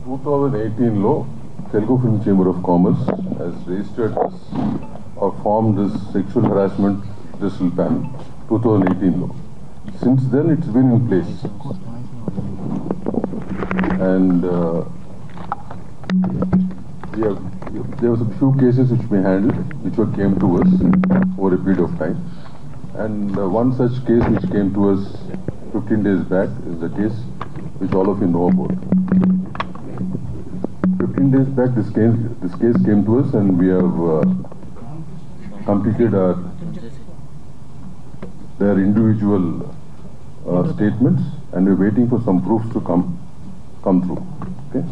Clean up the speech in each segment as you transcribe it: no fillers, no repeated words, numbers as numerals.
2018 లో Telugu Film Chamber of Commerce has registered this or formed this sexual harassment distal panel 2018 lo. Since then it's been in place, and there was a few cases which we handled which came to us over a period of time, and one such case which came to us 15 days back is the case which all of you know about. 15 days back this case came to us, and we have completed their individual statements, and we're waiting for some proofs to come through. Okay,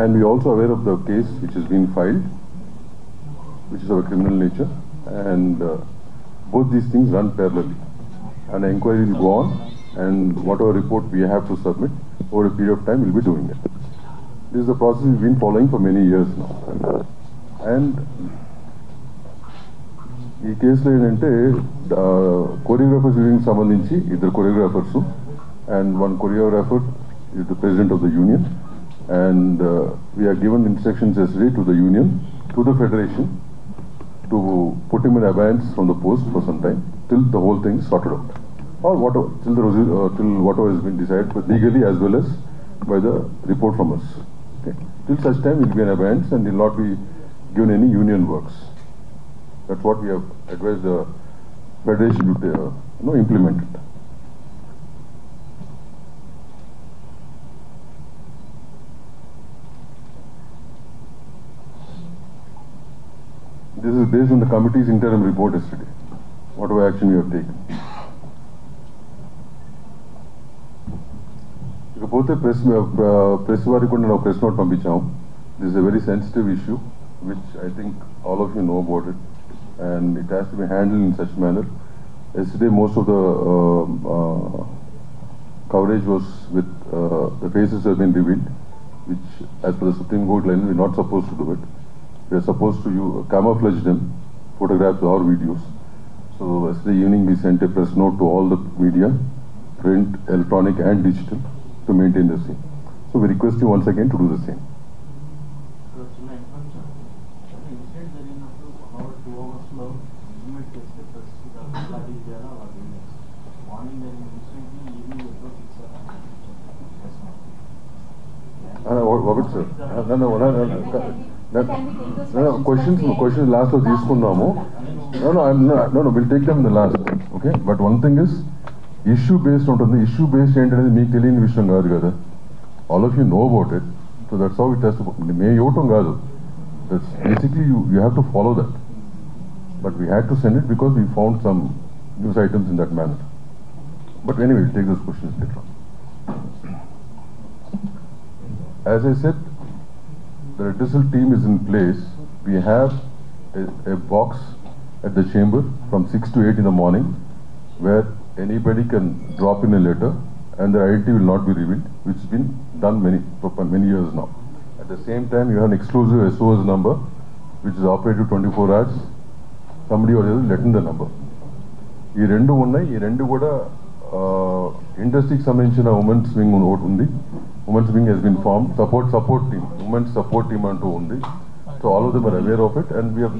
and we're also aware of the case which has been filed, which is of a criminal nature, and both these things run parallelly. An inquiry will go on, and whatever report we have to submit over a period of time, we'll be doing it. This is the process we've been following for many years now. And ఈ కేసులో ఏంటంటే choreographers union సంబంధించి ఇద్దరు choreographers and one choreographer is the president of the union, and we are given instructions yesterday to the union, to the federation, to put him in abeyance from the post for some time till the whole thing is sorted out, or whatever, till whatever has been decided, but legally as well as by the report from us. Okay, till such time he will be in abeyance and will not be given any union works. That's what we have advised the federation to implement it. This is based on the committee's interim report yesterday, whatever action we have taken. ఇకపోతే press వారికి కూడా నేను press note పంపించాము. This is a very sensitive issue which I think all of you know about it, and it has to be handled in such manner. Yesterday most of the coverage was with the faces have been revealed, which as per the Supreme Court line we are not supposed to do it. We are supposed to camouflage them, photographs or videos. So yesterday evening we sent a press note to all the media, print, electronic and digital, to maintain the same. So we request you once again to do the same. What sir? No, questions last లో తీసుకున్నాము. No, we'll take them in the last. Okay, but one thing is issue based ఉంటుంది. Issue based ఏంటనేది మీకు తెలియని విషయం కాదు కదా. All of you know about it, so that's how it has to. మే ఇవ్వటం కాదు. That's basically you have to follow that. But we had to send it because we found some news items in that manner. But anyway, we'll take those questions later on. As I said, the redressal team is in place. We have a box at the chamber from 6 to 8 in the morning where anybody can drop in a letter and their identity will not be revealed, which has been done for many years now. At the same time, you have an exclusive SOS number which is operated 24 hours. Somebody or the other let in the number. ఈ రెండు ఉన్నాయి. ఈ రెండు కూడా ఇండస్ట్రీకి సంబంధించిన women's wing ఒకటి ఉంది. Women's wing has been formed, support team, women's support team అంటూ ఉంది. So all of them are aware of it, and we have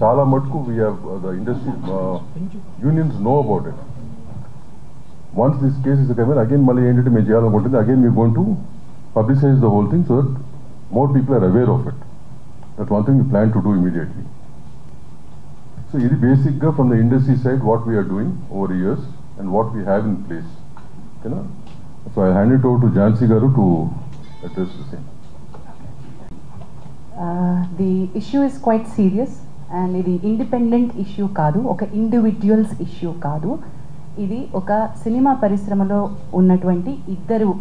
చాలా మటుకు we have the industry unions know about it. Once this case is coming again, మళ్ళీ ఏంటంటే మేము చేయాలనుకుంటుంది again we are going to publicize the whole thing so that more people are aware of it. That's one thing we plan to do immediately. So ఇది బేసిక్గా from the industry side what we are doing over years and what we have in place. Okay, na? So I hand it over to Jansi Garu to address the same. The issue is quite serious, and ఇది independent issue కాదు, ఒక individuals issue కాదు. ఇది ఒక cinema పరిశ్రమలో ఉన్నటువంటి ఇద్దరు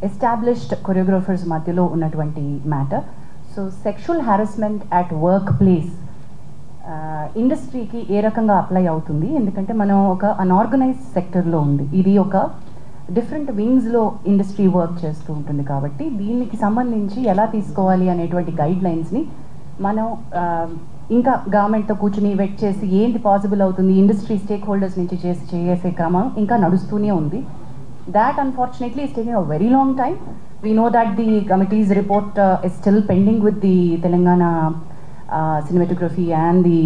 established choreographers మధ్యలో ఉన్నటువంటి matter. So sexual harassment at work place ఇండస్ట్రీకి ఏ రకంగా అప్లై అవుతుంది, ఎందుకంటే మనం ఒక అన్ఆర్గనైజ్డ్ సెక్టర్లో ఉంది, ఇది ఒక డిఫరెంట్ వింగ్స్లో ఇండస్ట్రీ వర్క్ చేస్తూ ఉంటుంది. కాబట్టి దీనికి సంబంధించి ఎలా తీసుకోవాలి అనేటువంటి గైడ్ లైన్స్ని మనం ఇంకా గవర్నమెంట్తో కూర్చుని వెట్ చేసి ఏంటి పాసిబుల్ అవుతుంది ఇండస్ట్రీ స్టేక్ హోల్డర్స్ నుంచి చేసే క్రమం ఇంకా నడుస్తూనే ఉంది. That unfortunately is taking a very long time. We know that the committee's report is still pending with the Telangana cinematography and the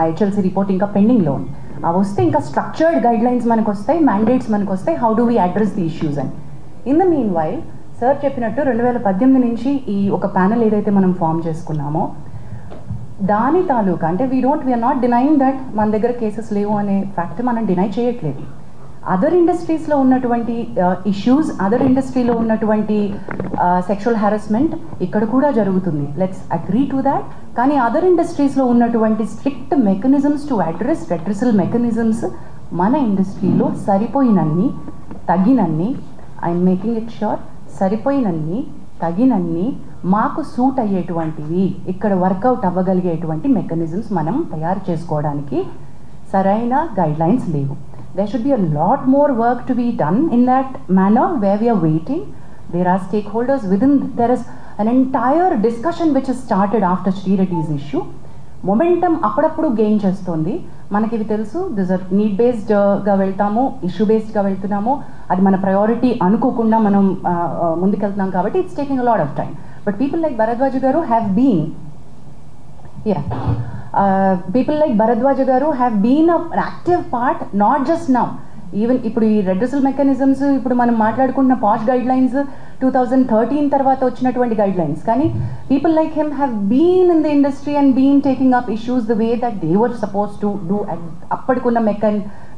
IHLC report ఇంకా పెండింగ్ లో ఉంది. అవి వస్తే ఇంకా స్ట్రక్చర్డ్ గైడ్ లైన్స్ మనకు వస్తాయి, మ్యాండేట్స్ మనకు వస్తాయి, how do we address the issues అని. In the meanwhile sir చెప్పినట్టు 2018 నుంచి ఈ ఒక ప్యానెల్ ఏదైతే మనం ఫామ్ చేసుకున్నామో దాని తాలూకా అంటే వీఆర్ నాట్ డినైయింగ్ దట్ మన దగ్గర కేసెస్ లేవు అనే ఫ్యాక్ట్ మనం డినై చేయట్లేదు. అదర్ ఇండస్ట్రీస్లో ఉన్నటువంటి ఇష్యూస్, అదర్ ఇండస్ట్రీలో ఉన్నటువంటి సెక్షువల్ హారాస్మెంట్ ఇక్కడ కూడా జరుగుతుంది. Let's agree to that. కానీ అదర్ ఇండస్ట్రీస్లో ఉన్నటువంటి strict mechanisms to address redressal mechanisms మన ఇండస్ట్రీలో సరిపోయినన్ని తగినన్ని, ఐఎమ్ మేకింగ్ ఇట్ ష్యూర్, సరిపోయినన్ని తగినన్ని మాకు సూట్ అయ్యేటువంటివి, ఇక్కడ వర్కౌట్ అవ్వగలిగేటువంటి మెకానిజమ్స్ మనం తయారు చేసుకోవడానికి సరైన గైడ్ లైన్స్ లేవు. There should be a lot more work to be done in that manner where we are waiting. There are stakeholders within, there is an entire discussion which has started after Sri Reddy's issue. Momentum అప్పుడప్పుడు gain చేస్తుంది. మనకి ఇవి తెలుసు, this are need బేస్డ్గా వెళ్తాము, issue బేస్డ్గా వెళ్తున్నాము, అది మన priority అనుకోకుండా మనం ముందుకెళ్తున్నాం కాబట్టి it's taking a lot of time. But people like Bharadwaj garu have been people like Bharadwaj garu have been an active part, not just now. Even ఇప్పుడు ఈ రెడ్రెసల్ మెకానిజమ్స్, ఇప్పుడు మనం మాట్లాడుకుంటున్న పాష్ గైడ్ లైన్స్ 2013 తర్వాత వచ్చినటువంటి గైడ్ లైన్స్, కానీ people like him have been in the industry and been taking up issues the way that they were suppose to do. అప్పటికున్న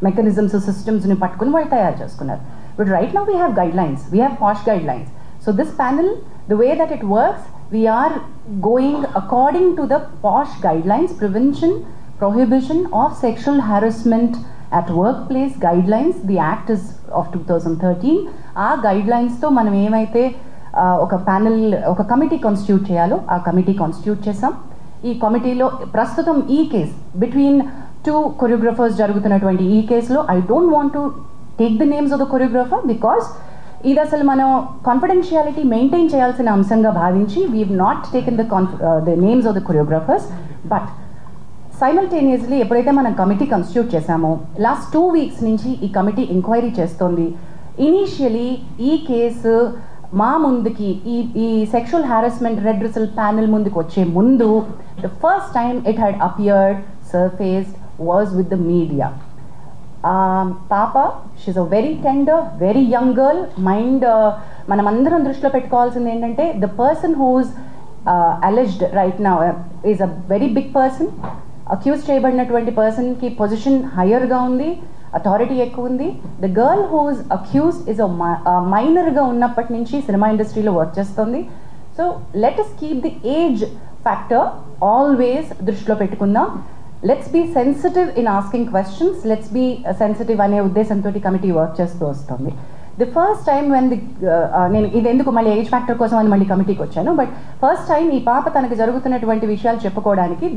mechanisms సిస్టమ్స్ని పట్టుకుని వాళ్ళు తయారు చేసుకున్నారు. But right now we have guidelines, we have POSH guidelines. So this panel, the way that it works, we are going according to the POSH guidelines, prevention, prohibition of sexual harassment at workplace guidelines. The act is of 2013. ఆ guidelines-తో మనం ఏమైతే ఒక panel, ఒక committee constitute చేయాలో ఆ committee constitute చేసాం. ఈ కమిటీలో ప్రస్తుతం ఈ కేస్ బిట్వీన్ 2 కొరియోగ్రఫర్స్ జరుగుతున్నటువంటి ఈ కేసులో I don't want to take the names of the choreographer because ఇది అసలు మనం కాన్ఫిడెన్షియాలిటీ మెయింటైన్ చేయాల్సిన అంశంగా భావించి we have not taken the names of the choreographers. But simultaneously ఎప్పుడైతే మనం కమిటీ కాన్స్టిట్యూట్ చేశామో లాస్ట్ 2 weeks నుంచి ఈ కమిటీ ఎంక్వైరీ చేస్తోంది. ఇనీషియలీ ఈ కేసు మా ముందుకి ఈ సెక్షువల్ హారాస్మెంట్ రెడ్రెసల్ ప్యానెల్ ముందుకు వచ్చే ముందు the first time it had appeared, surfaced was with the media. Papa, she's a very tender, very young girl. Mind, మనమందరం దృష్టిలో పెట్టుకోవాల్సింది ఏంటంటే the person who's alleged right now is a very big person. Accuse చేయబడినటువంటి పర్సన్కి position హయ్యర్గా ఉంది, authority ఎక్కువ ఉంది. The girl whose accuse is మైనర్గా ఉన్నప్పటి నుంచి సినిమా ఇండస్ట్రీలో వర్క్ చేస్తుంది. So let us keep the age factor always దృష్టిలో పెట్టుకుందాం. Let's be sensitive in asking questions, let's be sensitive అనే ఉద్దేశంతో కమిటీ వర్క్ చేస్తూ వస్తుంది. ది ఫస్ట్ టైం వెన్ నేను ఇది ఎందుకు మళ్ళీ ఏజ్ ఫ్యాక్టర్ కోసం అని మళ్ళీ కమిటీకి వచ్చాను. బట్ ఫస్ట్ టైం ఈ పాప తనకు జరుగుతున్నటువంటి విషయాలు చెప్పుకోవడానికి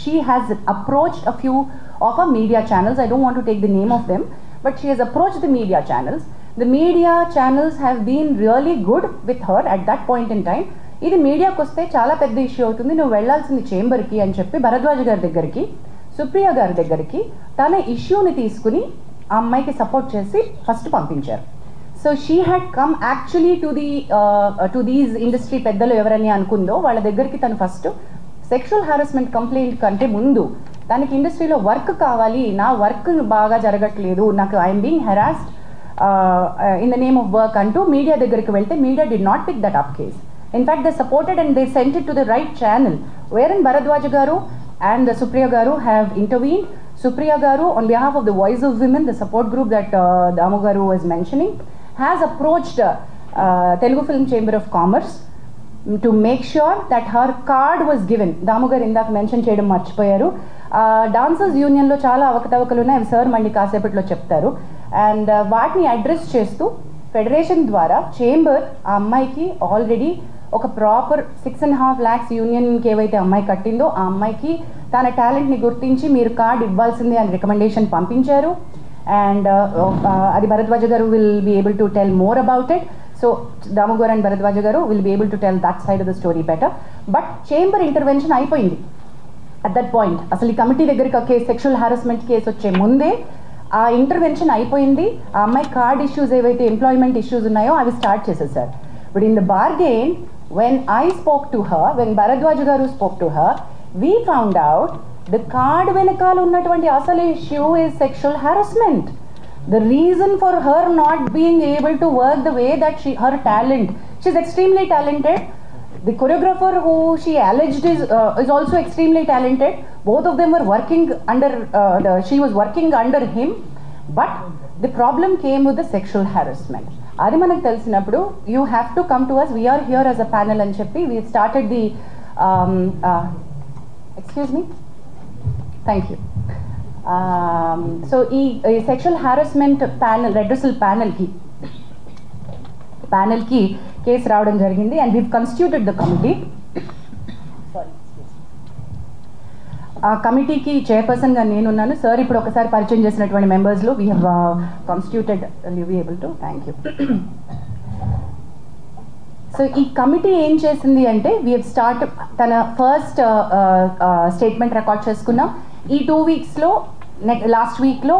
she has approached a few of our media channels. I don't want to take the name of them, but she has approached the media channels. The media channels have been really good with her at that point in time. ఇది మీడియాకి వస్తే చాలా పెద్ద issue అవుతుంది, నువ్వు వెళ్లాల్సింది చేంబర్కి అని చెప్పి భరద్వాజ్ గారి దగ్గరికి, సుప్రియ గారి దగ్గరికి తన ఇష్యూని తీసుకుని ఆ అమ్మాయికి సపోర్ట్ చేసి ఫస్ట్ పంపించారు. So she had come actually to these industry పెద్దలు ఎవరని అనుకుందో వాళ్ళ దగ్గరికి తను ఫస్ట్ సెక్షువల్ హారాస్మెంట్ కంప్లైంట్ కంటే ముందు తనకి ఇండస్ట్రీలో వర్క్ కావాలి, నా వర్క్ బాగా జరగట్లేదు, నాకు I'm being harassed in the name of work అంటూ మీడియా దగ్గరికి వెళ్తే media did not pick that up case. In fact they supported and they sent it to the right channel where in Bharadwaj garu and Supriya garu have intervened. Supriya garu, on behalf of the Voice of Women, the support group that Damu garu was mentioning, has approached Telugu Film Chamber of Commerce to make sure that her card was given. Damu garu indak mention cheyadam marchipoyaru. Dancers Union lo chaala avakatavakalu unnai, sir malli kaasepatlo cheptaru. And vaatni address chestu federation ద్వారా chamber ఆ అమ్మాయికి already ఒక proper 6.5 lakhs యూనియన్కి ఏవైతే అమ్మాయి కట్టిందో ఆ అమ్మాయికి తన టాలెంట్ని గుర్తించి మీరు కార్డ్ ఇవ్వాల్సిందే అని రికమెండేషన్ పంపించారు. అండ్ అది Bharadwaj garu will be able to tell more about it. So Damu garu and Bharadwaj garu will be able to tell that side of the story better. But chamber intervention అయిపోయింది అట్ దట్ పాయింట్. అసలు ఈ కమిటీ దగ్గరికి sexual harassment case వచ్చే ముందే ఆ intervention అయిపోయింది. ఆ అమ్మాయి కార్డ్ ఇష్యూస్ ఏవైతే ఎంప్లాయ్మెంట్ ఇష్యూస్ ఉన్నాయో అవి స్టార్ట్ చేసేసారు. But in the bargain when I spoke to her, when Bharadwaj garu spoke to her, we found out the card venakal unnatuvanti asal issue is sexual harassment. The reason for her not being able to work the way that her talent, she's extremely talented. The choreographer who she alleged is also extremely talented. Both of them were working under she was working under him, but the problem came with the sexual harassment. అది మనకు తెలిసినప్పుడు you have to come to us, we are here as a panel అని చెప్పి we started the excuse me thank you. So ఈ sexual harassment panel redressal ప్యానల్కి కేసు రావడం జరిగింది and we've constituted the committee. ఆ కమిటీకి చైర్పర్సన్గా నేనున్నాను. సార్ ఇప్పుడు ఒకసారి పరిచయం చేసినటువంటి మెంబర్స్లో we have constituted you be able to. Thank you. So ఈ కమిటీ ఏం చేసింది అంటే వీ హ్యావ్ స్టార్ట్ తన ఫస్ట్ స్టేట్మెంట్ రికార్డ్ చేసుకున్నాం. ఈ 2 వీక్స్లో లాస్ట్ వీక్లో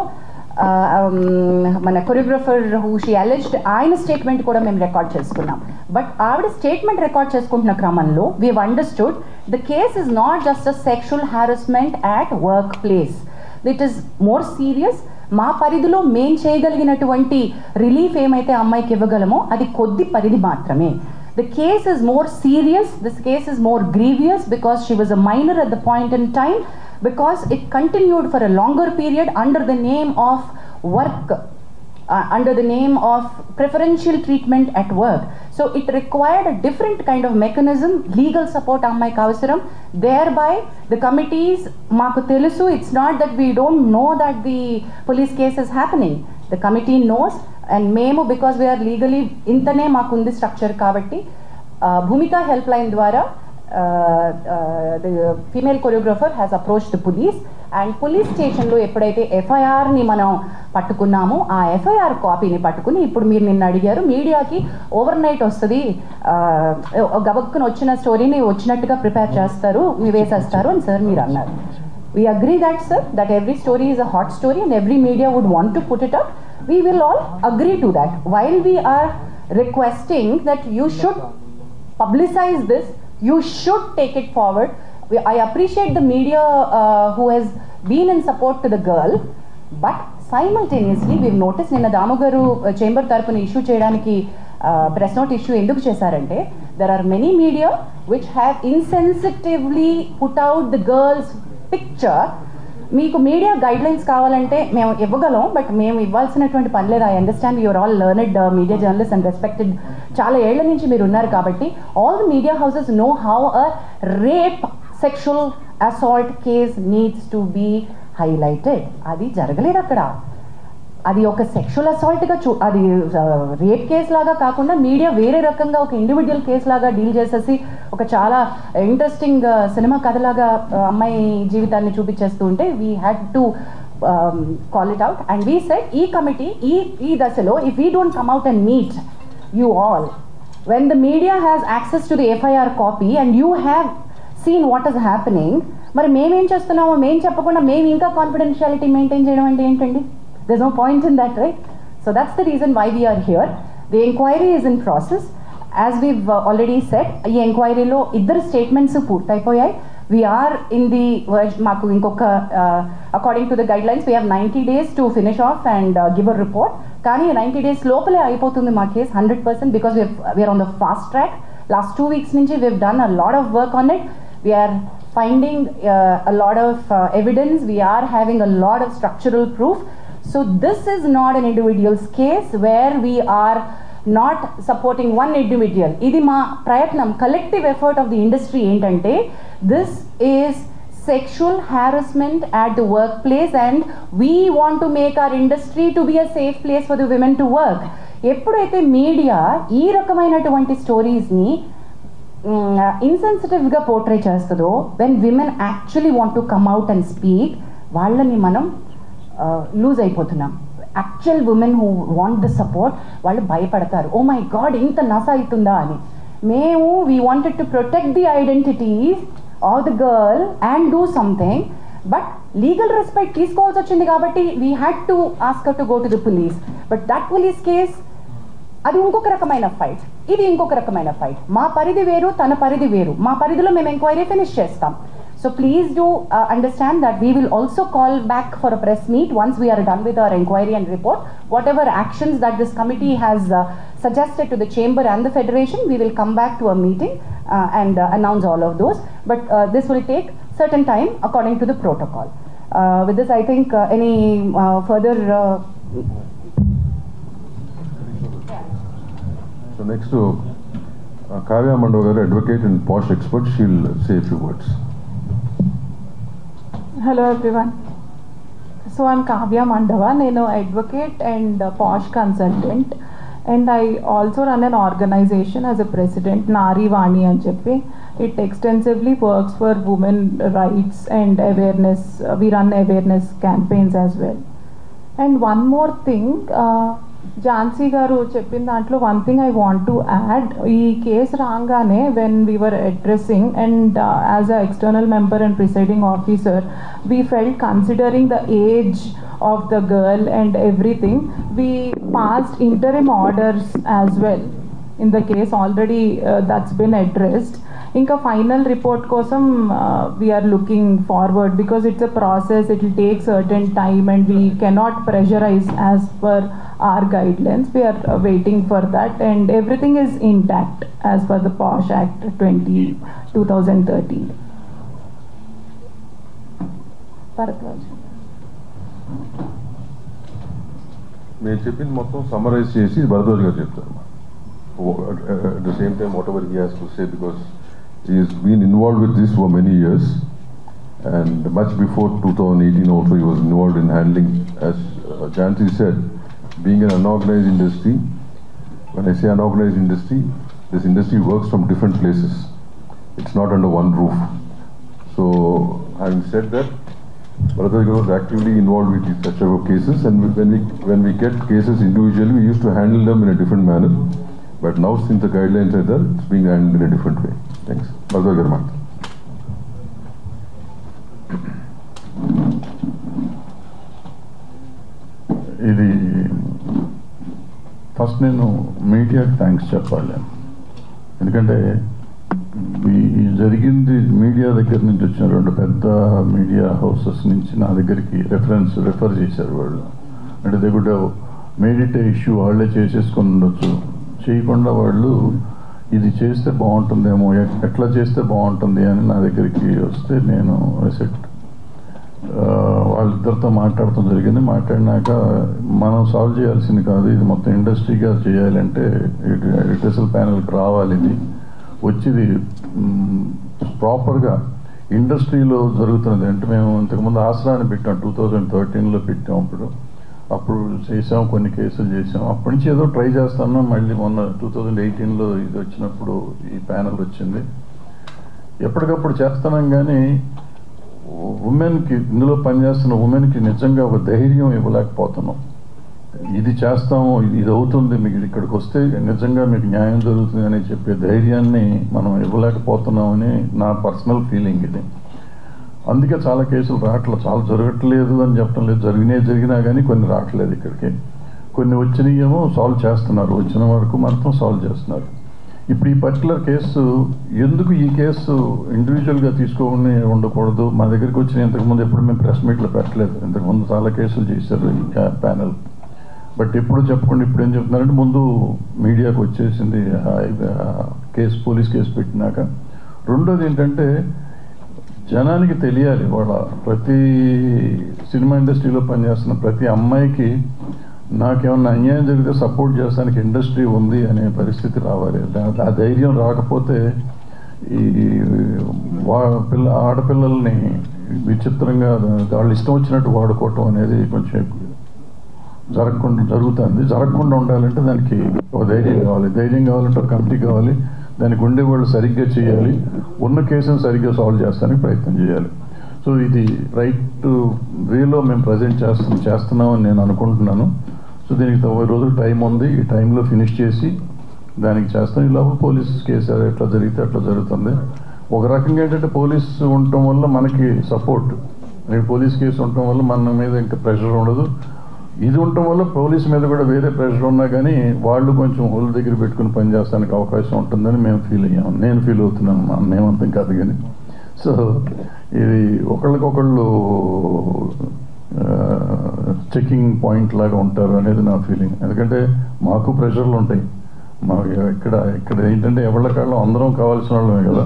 మన కొరియోగ్రఫర్ హూ షీ అలెజ్డ్ ఆయన స్టేట్మెంట్ కూడా మేము రికార్డ్ చేసుకున్నాం. బట్ ఆవిడ స్టేట్మెంట్ రికార్డ్ చేసుకుంటున్న క్రమంలో we have understood the case is not just a sexual harassment at work place, it is more serious. మా పరిధిలో మేం చేయగలిగినటువంటి రిలీఫ్ ఏమైతే అమ్మాయికి ఇవ్వగలమో అది కొద్ది పరిధి మాత్రమే. The case is more serious, this case is more grievous because she was a minor at the point in time, because it continued for a longer period under the name of work, under the name of preferential treatment at work. So it required a different kind of mechanism, legal support ammaiki avasaram. Thereby the committees maaku telusu, it's not that we don't know that the police case is happening. The committee knows and memo because we are legally intane maakundi structure kabatti Bhumika helpline dwara the female choreographer has approached the police and police station lo eppudaithe FIR ni manam పట్టుకున్నాము ఆ FIR కాపీని పట్టుకుని ఇప్పుడు మీరు నిన్న అడిగారు మీడియాకి over night వస్తుంది గబక్కున వచ్చిన స్టోరీని వచ్చినట్టుగా ప్రిపేర్ చేస్తారు వేసేస్తారు అని సార్ మీరు అన్నారు. We agree that sir, that every story is a hot story and every media would want to put it up. We will all agree to that. While we are requesting that you should publicize this, you should take it forward. I appreciate the media who has been in support to the girl, but simultaneously we've noticed నిన్న దాము గారు chamber తరపున issue చేయడానికి press note issue ఎందుకు చేశారంటే there are many media which have insensitively put out the girls picture. మీకు media guidelines కావాలంటే మేము ఇవ్వగలం, బట్ మేము ఇవ్వాల్సినటువంటి పని లేదు. I understand you're all learned media journalist and respected, చాలా ఏళ్ల నుంచి మీరు ఉన్నారు కాబట్టి all the media houses know how a rape sexual assault case needs to be highlighted. అది జరగలేదు అక్కడ. అది ఒక సెక్షువల్ అసాల్ట్గా అది రేప్ కేసు లాగా కాకుండా మీడియా వేరే రకంగా ఒక ఇండివిజువల్ కేసు లాగా డీల్ చేసేసి ఒక చాలా ఇంట్రెస్టింగ్ సినిమా కథలాగా అమ్మాయి జీవితాన్ని చూపించేస్తూ ఉంటే we had to call it out and we said ఈ కమిటీ ఈ దశలో if we don't come out and meet you all when the media has access to the FIR copy and you have seen what is happening, మరి మేమేం చేస్తున్నామో మేము చెప్పకుండా మేము ఇంకా కాన్ఫిడెన్షియాలిటీ మెయింటైన్ చేయడం అంటే ఏంటండి? There's no point in that, right? So that's the reason why we are here. The inquiry is in process. As we've already said, ఈ ఎంక్వైరీలో ఇద్దరు statements పూర్తయిపోయాయి. We are in the మాకు ఇంకొక according to the guidelines we have 90 days to finish off and give a report. కానీ 90 days లోపలే అయిపోతుంది మా case 100% because we are on the fast track. Last 2 weeks నుంచి we've done a lot of work on it. We are finding a lot of evidence. We are having a lot of structural proof. So this is not an individual's case where we are not supporting one individual. Idi ma prayatnam collective effort of the industry entante this is sexual harassment at the workplace and we want to make our industry to be a safe place for the women to work. ఎప్పుడైతే media ఈ రకమైనటువంటి స్టోరీస్ని ఇన్సెన్సిటివ్గా portray చేస్తుందో when women actually want to come out and speak వాళ్ళని మనం loose అయిపోతున్నాం. Actual women who want the support వాళ్ళు భయపడతారు, oh my God ఇంత నస అవుతుందా అని. మేము we wanted to protect the identities of the girl and do something. But legal respect తీసుకోవాల్సి వచ్చింది కాబట్టి we had to ask to go to the police. But that police case అది ఇంకొక రకమైన ఫైట్, ఇది ఇంకొక రకమైన ఫైట్. మా పరిధి వేరు, తన పరిధి వేరు. మా పరిధిలో మేము ఎంక్వైరీ ఫినిష్ చేస్తాం. So please do understand that we will also call back for a press meet once we are done with our inquiry and report. Whatever actions that this committee has suggested to the chamber and the federation, we will come back to a meeting and announce all of those. But this will take certain time according to the protocol. With this, I think any further... So next to Kavya Mandava, advocate and posh expert, she'll say a few words. Hello everyone. So I'm Kavya Mandava. I'm an advocate and posh consultant, and I also run an organization as a president, Nari Vani and Cheppi. It extensively works for women rights and awareness. We run awareness campaigns as well. And one more thing, Jansi garu cheppin dantlo one thing I want to add. Ee case rangane when we were addressing, and as a external member and presiding officer, we felt considering the age of the girl and everything, we passed interim orders as well in the case. Already that's been addressed. Inka final report kosam we are looking forward, because it's a process, it will take certain time and we cannot pressurize as per our guidelines. We are waiting for that, and everything is intact as per the POSH Act 2013. Bharatwaj. నేను చెప్పింది మొత్తం summarise చేసి భరద్వాజ్ గారు చెప్తారు. At the same time, whatever he has to say, because he has been involved with this for many years, and much before 2018 also he was involved in handling, as Jansi said, being an unorganized industry. When I say unorganized industry, this industry works from different places. It's not under one roof. So having said that, Bharatwaj was actively involved with such type of cases, and when we get cases individually, we used to handle them in a different manner. But now, since the guidelines are there, it's being handled in a different way. Thanks. Bharatwaj Garma. ఇది first నేను మీడియాకి thanks చెప్పాలి. ఎందుకంటే ఈ జరిగింది media దగ్గర నుంచి వచ్చిన 2 పెద్ద మీడియా హౌసెస్ నుంచి నా దగ్గరికి రెఫర్ చేశారు వాళ్ళు. అంటే they could have made it A issue, వాళ్ళే చేసేసుకొని ఉండొచ్చు. చేయకుండా వాళ్ళు ఇది చేస్తే బాగుంటుందేమో, ఎట్లా చేస్తే బాగుంటుంది అని నా దగ్గరికి వస్తే నేను సెట్ వాళ్ళిద్దరితో మాట్లాడటం జరిగింది. మాట్లాడినాక మనం సాల్వ్ చేయాల్సింది కాదు, ఇది మొత్తం ఇండస్ట్రీగా చేయాలంటే రిటర్సల్ ప్యానల్కి రావాలి. ఇది వచ్చింది ప్రాపర్గా ఇండస్ట్రీలో జరుగుతున్నది. అంటే మేము ఇంతకుముందు ఆసరాన్ని పెట్టాం, 2013లో పెట్టాం. అప్పుడు చేసాం, కొన్ని కేసులు చేసాం. అప్పటి నుంచి ఏదో ట్రై చేస్తాను. మళ్ళీ మొన్న 2018లో ఇది వచ్చినప్పుడు ఈ ప్యానల్ వచ్చింది. ఎప్పటికప్పుడు చేస్తున్నాం, కానీ ఉమెన్కి, ఇందులో పనిచేస్తున్న ఉమెన్కి నిజంగా ఒక ధైర్యం ఇవ్వలేకపోతున్నాం. ఇది చేస్తాము, ఇది అవుతుంది, మీకు ఇక్కడికి వస్తే నిజంగా మీకు న్యాయం జరుగుతుంది అని చెప్పే ధైర్యాన్ని మనం ఇవ్వలేకపోతున్నామని నా పర్సనల్ ఫీలింగ్ ఇది. అందుకే చాలా కేసులు రావట్లేదు, చాలా జరగట్లేదు అని చెప్పడం లేదు, జరిగినా కానీ కొన్ని రావట్లేదు ఇక్కడికి. కొన్ని వచ్చినాయేమో సాల్వ్ చేస్తున్నారు, వచ్చిన వరకు మాత్రం సాల్వ్ చేస్తున్నారు. ఇప్పుడు ఈ పర్టికులర్ కేసు ఎందుకు ఈ కేసు ఇండివిజువల్గా తీసుకోకుండా ఉండకూడదు? మా దగ్గరికి వచ్చిన ఇంతకుముందు ఎప్పుడు మేము ప్రెస్ మీట్లో పెట్టలేదు. ఇంతకుముందు చాలా కేసులు చేశారు ఈ ప్యానల్. బట్ ఎప్పుడు చెప్పకుండా ఇప్పుడు ఏం చెప్తున్నారంటే ముందు మీడియాకు వచ్చేసింది కేసు, పోలీస్ కేసు పెట్టినాక. రెండోది ఏంటంటే జనానికి తెలియాలి, వాళ్ళ ప్రతి సినిమా ఇండస్ట్రీలో పనిచేస్తున్న ప్రతి అమ్మాయికి నాకేమన్నా అన్యాయం జరిగితే సపోర్ట్ చేస్తానికి ఇండస్ట్రీ ఉంది అనే పరిస్థితి రావాలి. ఆ ధైర్యం రాకపోతే ఈ ఆడపిల్లల్ని విచిత్రంగా వాళ్ళు ఇష్టం వచ్చినట్టు వాడుకోవటం అనేది కొంచెం జరగకుండా ఉండాలంటే దానికి ఒక ధైర్యం కావాలి. ధైర్యం కావాలంటే ఒక కమిటీ కావాలి, దానికి ఉండేవాళ్ళు సరిగ్గా చేయాలి, ఉన్న కేసును సరిగ్గా సాల్వ్ చేస్తానికి ప్రయత్నం చేయాలి. సో ఇది రైట్ వేలో మేము ప్రజెంట్ చేస్తున్నామని నేను అనుకుంటున్నాను. సో దీనికి 90 రోజులు టైం ఉంది, ఈ టైంలో ఫినిష్ చేసి దానికి చేస్తాం. ఈ లోపల పోలీస్ కేసు ఎట్లా జరిగితే అట్లా జరుగుతుంది. ఒక రకంగా ఏంటంటే పోలీసు ఉండటం వల్ల మనకి సపోర్ట్, రేపు పోలీస్ కేసు ఉండటం వల్ల మన మీద ఇంకా ప్రెషర్ ఉండదు. ఇది ఉండటం వల్ల పోలీస్ మీద కూడా వేరే ప్రెషర్ ఉన్నా కానీ వాళ్ళు కొంచెం హోల్ దగ్గర పెట్టుకుని పనిచేస్తానికి అవకాశం ఉంటుందని మేము ఫీల్ అయ్యాము. నేను ఫీల్ అవుతున్నాను, మేమంతం కాదు కానీ. సో ఇది ఒకళ్ళకొకళ్ళు చెకింగ్ పాయింట్ లాగా ఉంటారు అనేది నా ఫీలింగ్. ఎందుకంటే మాకు ప్రెషర్లు ఉంటాయి. మాకు ఇక్కడ ఏంటంటే ఎవరికాళ్ళు అందరం కావాల్సిన వాళ్ళమే కదా.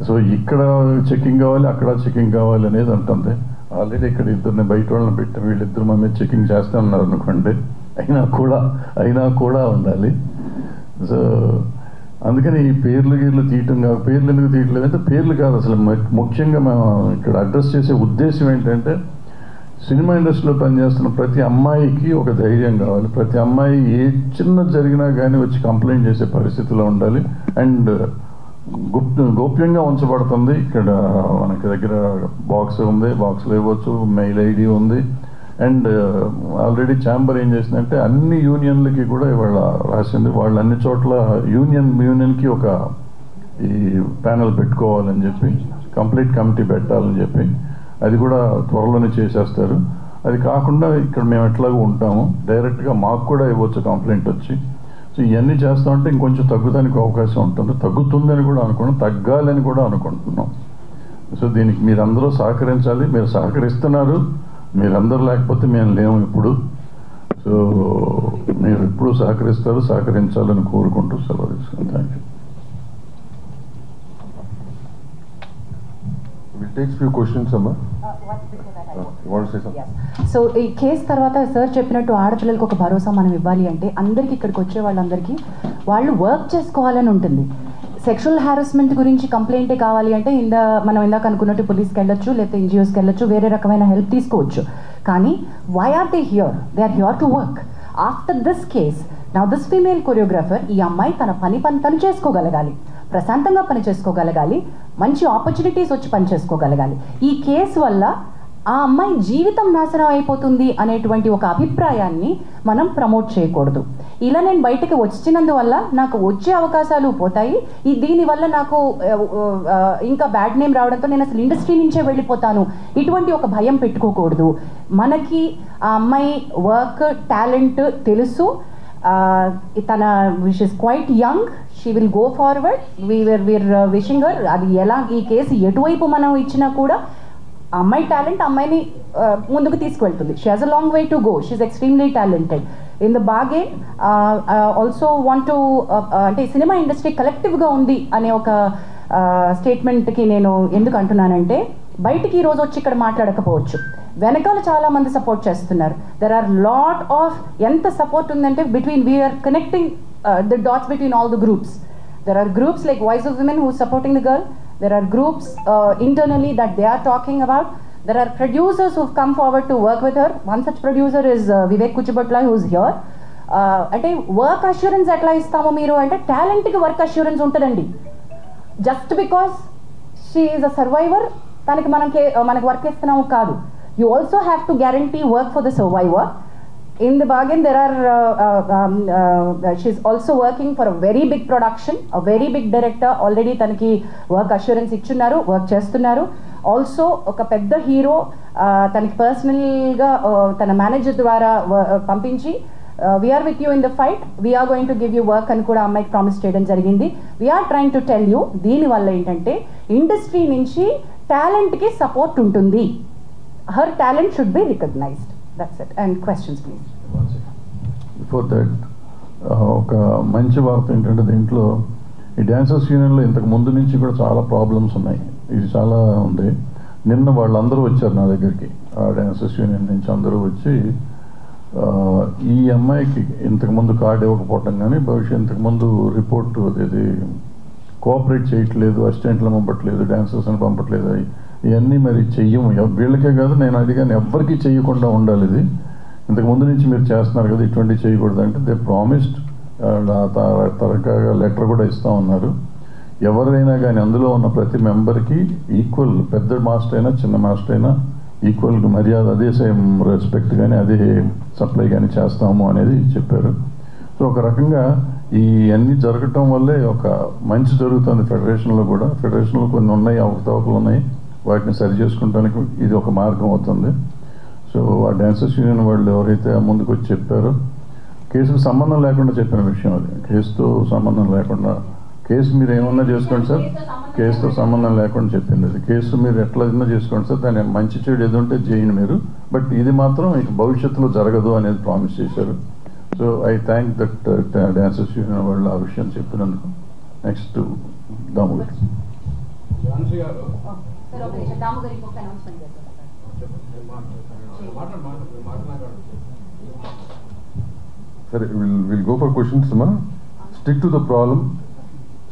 సో ఇక్కడ చెకింగ్ కావాలి, అక్కడ చెకింగ్ కావాలి అనేది ఉంటుంది. ఆల్రెడీ ఇక్కడ ఇద్దరిని బయట వాళ్ళని పెట్టి వీళ్ళిద్దరు మా మీద చెకింగ్ చేస్తూ ఉన్నారు అనుకోండి, అయినా కూడా ఉండాలి. సో అందుకని ఈ పేర్లు తీయటం కాదు. పేర్లు ఎందుకు తీయట్లేదంటే పేర్లు కాదు, అసలు ముఖ్యంగా మేము ఇక్కడ అడ్రస్ చేసే ఉద్దేశం ఏంటంటే సినిమా ఇండస్ట్రీలో పనిచేస్తున్న ప్రతి అమ్మాయికి ఒక ధైర్యం కావాలి. ప్రతి అమ్మాయి ఏ చిన్న జరిగినా కానీ వచ్చి కంప్లైంట్ చేసే పరిస్థితిలో ఉండాలి. అండ్ గోప్యంగా ఉంచబడుతుంది. ఇక్కడ మనకి దగ్గర బాక్స్ ఉంది, బాక్స్లో ఇవ్వచ్చు, మెయిల్ ఐడి ఉంది. అండ్ ఆల్రెడీ ఛాంబర్ ఏం చేసిందంటే అన్ని యూనియన్లకి కూడా ఇవాళ రాసింది, వాళ్ళు అన్ని చోట్ల యూనియన్కి ఒక ఈ ప్యానెల్ పెట్టుకోవాలని చెప్పి, కంప్లీట్ కమిటీ పెట్టాలని చెప్పి, అది కూడా త్వరలోనే చేసేస్తారు. అది కాకుండా ఇక్కడ మేము ఎట్లాగో ఉంటాము, డైరెక్ట్గా మాకు కూడా ఇవ్వచ్చు కంప్లైంట్ వచ్చి. సో ఇవన్నీ చేస్తామంటే ఇంకొంచెం తగ్గుతానికి అవకాశం ఉంటుంది. తగ్గుతుందని కూడా అనుకున్నాం, తగ్గాలని కూడా అనుకుంటున్నాం. సో దీనికి మీరందరూ సహకరించాలి. మీరు సహకరిస్తున్నారు, మీరందరూ లేకపోతే మేము లేము ఇప్పుడు. సో మీరు ఎప్పుడు సహకరించాలని కోరుకుంటూ సెలవు తీసుకున్నాను. Thank you. We'll take few questions, Amma. You want to say something? Yes. So ఈ కేసు తర్వాత సార్ చెప్పినట్టు ఆడపిల్లలకు ఒక భరోసా మనం ఇవ్వాలి అంటే అందరికీ ఇక్కడికి వచ్చే వాళ్ళందరికీ వాళ్ళు వర్క్ చేసుకోవాలని ఉంటుంది. సెక్షువల్ హారాస్మెంట్ గురించి కంప్లైంటే కావాలి అంటే మనం ఇందాక అనుకున్నట్టు పోలీస్కి వెళ్ళొచ్చు, లేకపోతే ఎన్జిఓస్కి వెళ్ళొచ్చు, వేరే రకమైన హెల్ప్ తీసుకోవచ్చు. కానీ why are they here? They are here to work. After this case now this female choreographer, ఈ అమ్మాయి తన పని తను చేసుకోగలగాలి, ప్రశాంతంగా పని చేసుకోగలగాలి, మంచి ఆపర్చునిటీస్ వచ్చి పని చేసుకోగలగాలి. ఈ కేసు వల్ల ఆ అమ్మాయి జీవితం నాశనం అయిపోతుంది అనేటువంటి ఒక అభిప్రాయాన్ని మనం ప్రమోట్ చేయకూడదు. ఇలా నేను బయటకు వచ్చినందువల్ల నాకు వచ్చే అవకాశాలు పోతాయి, దీనివల్ల నాకు ఇంకా బ్యాడ్ నేమ్ రావడంతో నేను అసలు ఇండస్ట్రీ నుంచే వెళ్ళిపోతాను, ఇటువంటి ఒక భయం పెట్టుకోకూడదు. మనకి ఆ అమ్మాయి వర్క్ టాలెంట్ తెలుసు. తన wish is quite young, she will go forward. We're wishing her. అది ఎలా ఈ కేసు ఎటువైపు మనం ఇచ్చినా కూడా అమ్మాయి టాలెంట్ అమ్మాయిని ముందుకు తీసుకువెళ్తుంది. She has a long way to go. She is extremely talented. In the bargain also want to అంటే సినిమా ఇండస్ట్రీ కలెక్టివ్గా ఉంది అనే ఒక స్టేట్మెంట్కి నేను ఎందుకు అంటున్నానంటే, బయటికి ఈరోజు వచ్చి ఇక్కడ మాట్లాడకపోవచ్చు, వెనకాల చాలా మంది సపోర్ట్ చేస్తున్నారు. దెర్ ఆర్ లాట్ ఆఫ్ ఎంత సపోర్ట్ ఉందంటే we're connecting the dots between all the groups. There are groups like Voice of Women who is supporting the girl. There are groups internally that they are talking about. There are producers who have come forward to work with her. One such producer is Vivek Kuchibotla, who is here. అంటే work assurance ఎట్లా ఇస్తామో మీరు అంటే, టాలెంట్కి work assurance ఉంటుందండి. Just because she is a survivor తనకి మనకి work ఇస్తున్నాము కాదు. You also have to guarantee work for the survivor. In the bargain, there are she's also working for a very big production, a very big director. Already tanaki work assurance ichunnaru, work chestunnaru. Also oka pedda hero tanaki personal ga tana manager dwara pampinchi, we are with you in the fight, we are going to give you work అని కూడా అమ్మాయికి promise చేయడం జరిగింది. we are trying to tell you, దీని వల్ల ఏంటంటే industry నుంచి టాలెంట్కి support ఉంటుంది. her talent should be recognized. That's it. And questions, please. Before that, ఒక మంచి వార్త ఏంటంటే, దీంట్లో ఈ డ్యాన్సర్స్ యూనియన్లో ఇంతకు ముందు నుంచి కూడా చాలా ప్రాబ్లమ్స్ ఉన్నాయి. ఇది చాలా ఉంది. నిన్న వాళ్ళందరూ వచ్చారు నా దగ్గరికి, ఆ డ్యాన్సర్స్ యూనియన్ నుంచి అందరూ వచ్చి ఈ అమ్మాయికి ఇంతకుముందు కార్డు ఇవ్వకపోవటం కానీ, భవిష్యత్ ఇంతకుముందు రిపోర్ట్ ఇది కోఆపరేట్ చేయట్లేదు, అసిస్టెంట్లను పంపట్లేదు, డాన్సర్స్ని పంపట్లేదు, ఇవన్నీ మరి చెయ్యము. వీళ్ళకే కాదు, నేను అడిగాను ఎవ్వరికీ చెయ్యకుండా ఉండాలి. ఇది ఇంతకుముందు నుంచి మీరు చేస్తున్నారు కదా, ఇటువంటివి చేయకూడదు అంటే దే ప్రామిస్డ్. తరగా లెటర్ కూడా ఇస్తూ ఉన్నారు. ఎవరైనా కానీ అందులో ఉన్న ప్రతి మెంబర్కి ఈక్వల్, పెద్ద మాస్టర్ అయినా చిన్న మాస్టర్ అయినా ఈక్వల్ మర్యాద, అదే సేమ్ రెస్పెక్ట్ కానీ అదే సప్లై కానీ చేస్తాము అనేది చెప్పారు. సో ఒక రకంగా ఈ అన్నీ జరగటం వల్లే ఒక మంచి జరుగుతుంది ఫెడరేషన్లో కూడా. ఫెడరేషన్లో కొన్ని ఉన్నాయి, అవకతవకలు ఉన్నాయి, వాటిని సరి చేసుకోవడానికి ఇది ఒక మార్గం అవుతుంది. సో ఆ డాన్సర్స్ యూనియన్ వాళ్ళు ఎవరైతే ముందుకు వచ్చి చెప్పారో, కేసుకు సంబంధం లేకుండా చెప్పిన విషయం అది, కేసుతో సంబంధం లేకుండా, కేసు మీరు ఏమన్నా చేసుకోండి సార్, కేసుతో సంబంధం లేకుండా చెప్పింది అది. కేసు మీరు ఎట్లా చేసుకోండి సార్, దాని మంచి చెడు ఏది ఉంటే చేయండి మీరు, బట్ ఇది మాత్రం ఇక భవిష్యత్తులో జరగదు అనేది ప్రామిస్ చేశారు. So I thank that dancers union వాళ్ళు ఆ విషయం చెప్పినందుకు. నెక్స్ట్ దాము గారు. Sir, we'll go for questions, ma. Stick to the problem,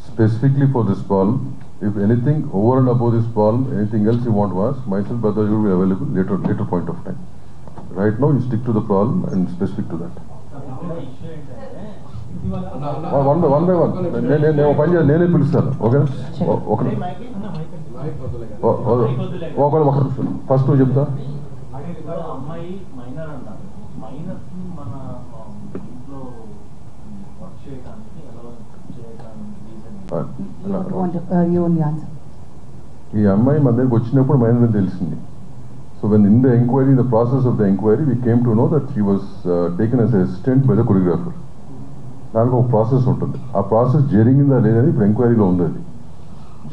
specifically for this problem. If anything over and above this problem, anything else you want to ask, myself, brother, you will be available later point of time. Right now, you stick to the problem and specific to that. One by one. నేనే పిలుస్తాను. ఓకేనా? First నువ్వు చెప్తా. ఈ అమ్మాయి మన దగ్గరికి వచ్చినప్పుడు మైనర్ అని తెలిసింది. So when in the enquiry, in the process of the enquiry, we came to know that she was taken as assistant by the choreographer. దానికి ఒక ప్రాసెస్ ఉంటుంది. ఆ ప్రాసెస్ జరిగిందా లేదని ఇప్పుడు ఎంక్వైరీలో ఉంది. అది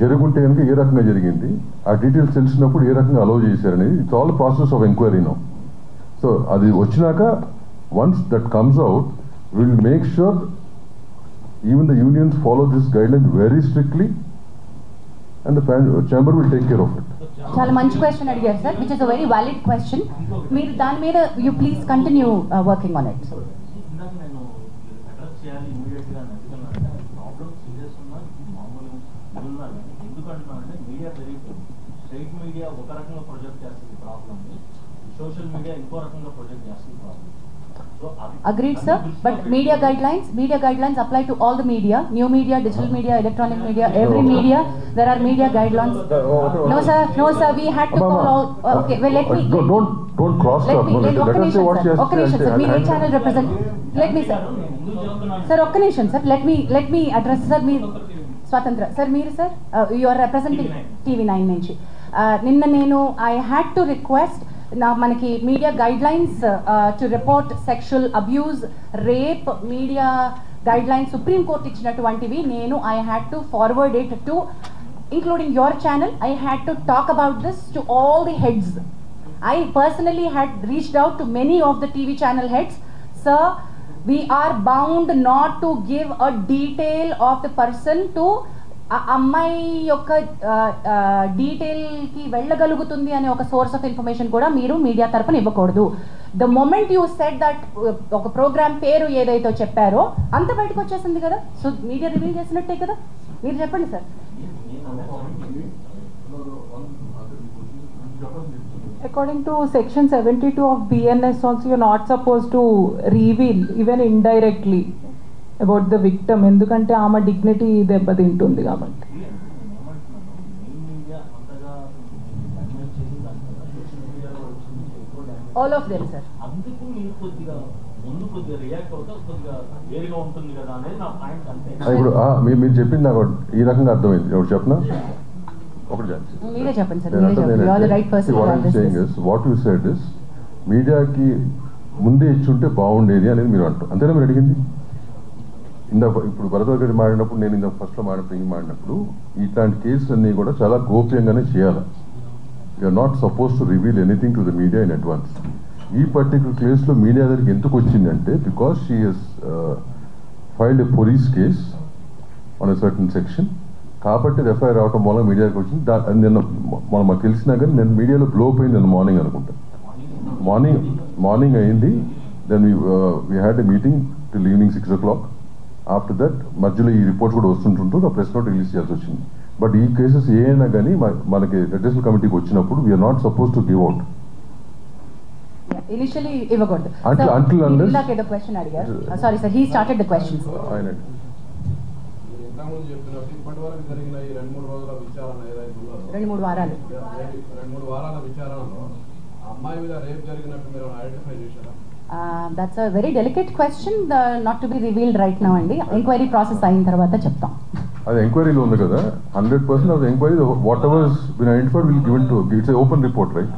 జరుగుంటే కనుక ఏ రకంగా జరిగింది, ఆ డీటెయిల్స్ తెలిసినప్పుడు ఏ రకంగా అలౌ చేశారనేది, it's all process of enquiry no. So అది వచ్చినాక once that comes out, will make sure even the unions follow this guideline very strictly and the chamber will take care of it. చాలా మంచి question అడిగారు sir, which is a very valid question. మీరు దాని మీద you please continue working on it. Media ఒక రకంగా project చేస్తుంది ప్రాబ్లమ్ని, సోషల్ మీడియా ఇంకో రకంగా ప్రొజెక్ట్ చేస్తుంది problem. Agreed, sir. But media guidelines apply to all the media, new media, digital media, electronic media, every media. There are media guidelines. No, sir. We had to call all. Okay, well, let me. Don't cross talk. Let us say what she has to say. Okay, sir. Media channel represent. Let me, sir. Sir, okay, sir. Let me address, sir. Me, Swatantra. Sir, మీరు sir, you are representing TV9 నుంచి. నిన్న నేను I had to request. మనకి media guidelines to report sexual abuse, rape, media guidelines supreme court ఇచ్చినటువంటివి నేను I had to forward it to including your channel. I had to talk about this to all the heads. I personally had reached out to many of the TV channel heads. Sir, we are bound not to give a detail of the person to అమ్మాయి యొక్క డీటెయిల్కి వెళ్ళగలుగుతుంది అనే ఒక source of information కూడా మీరు media తరపున ఇవ్వకూడదు. The moment you said that ఒక programme పేరు ఏదైతే చెప్పారో అంత బయటకు వచ్చేసింది కదా, సో మీడియా రివీల్ చేసినట్టే కదా. మీరు చెప్పండి sir. According to section 72 of BNS also, you're not supposed to reveal even indirectly about the victim, ఎందుకంటే ఆమె డిగ్నిటీ దెబ్బతింటుంది కాబట్టి. All of them sir. అందుకు మీరు కొద్దిగా ముందు కొద్దిగా రియాక్ట్ అవుతా కొద్దిగా వేరుగా ఉంటుంది కదా అనేది నా పాయింట్. అంతే. ఇప్పుడు మీరు చెప్పింది నాకు ఈ రకంగా అర్థమైంది. ఎవరు చెప్పనా? మీరే చెప్పండి sir. You are the right person. What you said is మీడియాకి ముందే ఇచ్చుంటే బాగుండేది అనేది మీరు అంటారు. అంతేనా మీరు అడిగింది? ఇప్పుడు భరద్వాజ్ గారు మాడినప్పుడు, నేను ఫస్ట్లో మాడినప్పుడు ఇట్లాంటి కేసులు అన్నీ కూడా చాలా గోప్యంగానే చేయాలి. You're not suppose to reveal anything to the media in advance. ఈ పర్టికులర్ కేసులో మీడియా దగ్గరికి ఎందుకు వచ్చిందంటే because she has filed a police case on a certain section, కాబట్టి ఎఫ్ఐఆర్ రావటం మూలంగా మీడియాకి వచ్చింది. నిన్న మాకు తెలిసినా కానీ నేను మీడియాలో బ్లో అయింది నిన్న మార్నింగ్ అనుకుంటా. మార్నింగ్ అయింది. Then we had a meeting till evening 6 o'clock. After that మధ్యలో ఈ రిపోర్ట్స్ కూడా వస్తుంటుంటూ నా ప్రెస్ నోట్ రిలీజ్ చేయాల్సి వచ్చింది. బట్ ఈ కేసెస్ ఏమైనా కానీ మనకి అడ్మినిస్ట్రేటివ్ కమిటీకి వచ్చినప్పుడు we're not suppose to give out. Initially ఇవ్వకూడదు. ఏదో క్వశ్చన్ అడిగారు. Sorry sir, he started the questions. రెండు మూడు వారాల విచారణలో అమ్మాయి మీద రేప్ జరిగినట్టు మీరు ఐడెంటిఫై చేశారా? That's a very delicate question, not to be revealed right now అండి. ఎంక్వైరీ ప్రాసెస్ అయిన తర్వాత చెప్తాం. అది ఎంక్వైరీలో ఉంది కదా, 100% of the enquiry whatever been identified will given to its open report right.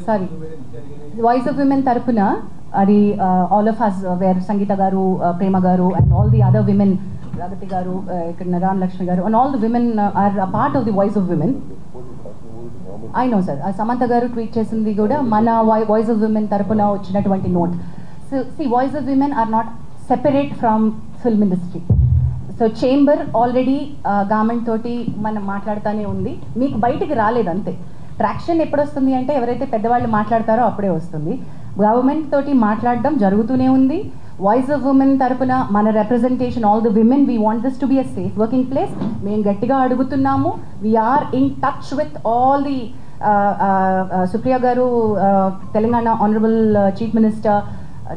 Sorry, voice of women తరపున అది all of us were Sangeetha garu, Prema garu and all the other women, Pragathi garu, ఇక్కడ Narayana Lakshmi garu and all the women are a part of the voice of women. I know sir, Samantha గారు tweet చేసింది కూడా మన voice of women తరపున వచ్చినటువంటి note. So see, voice of women are not separate from film industry. So chamber already government తోటి మనం మాట్లాడుతూనే ఉంది, మీకు బయటికి రాలేదు అంతే. ట్రాక్షన్ ఎప్పుడు వస్తుంది అంటే ఎవరైతే పెద్దవాళ్ళు మాట్లాడతారో అప్పుడే వస్తుంది. గవర్నమెంట్ తోటి మాట్లాడడం జరుగుతూనే ఉంది. వాయిస్ ఆఫ్ ఉమెన్ తరపున మన representation, all the women, we want this to be a safe working place. మేము గట్టిగా అడుగుతున్నాము. We are in touch with all the Supriya garu, Telangana honourable chief minister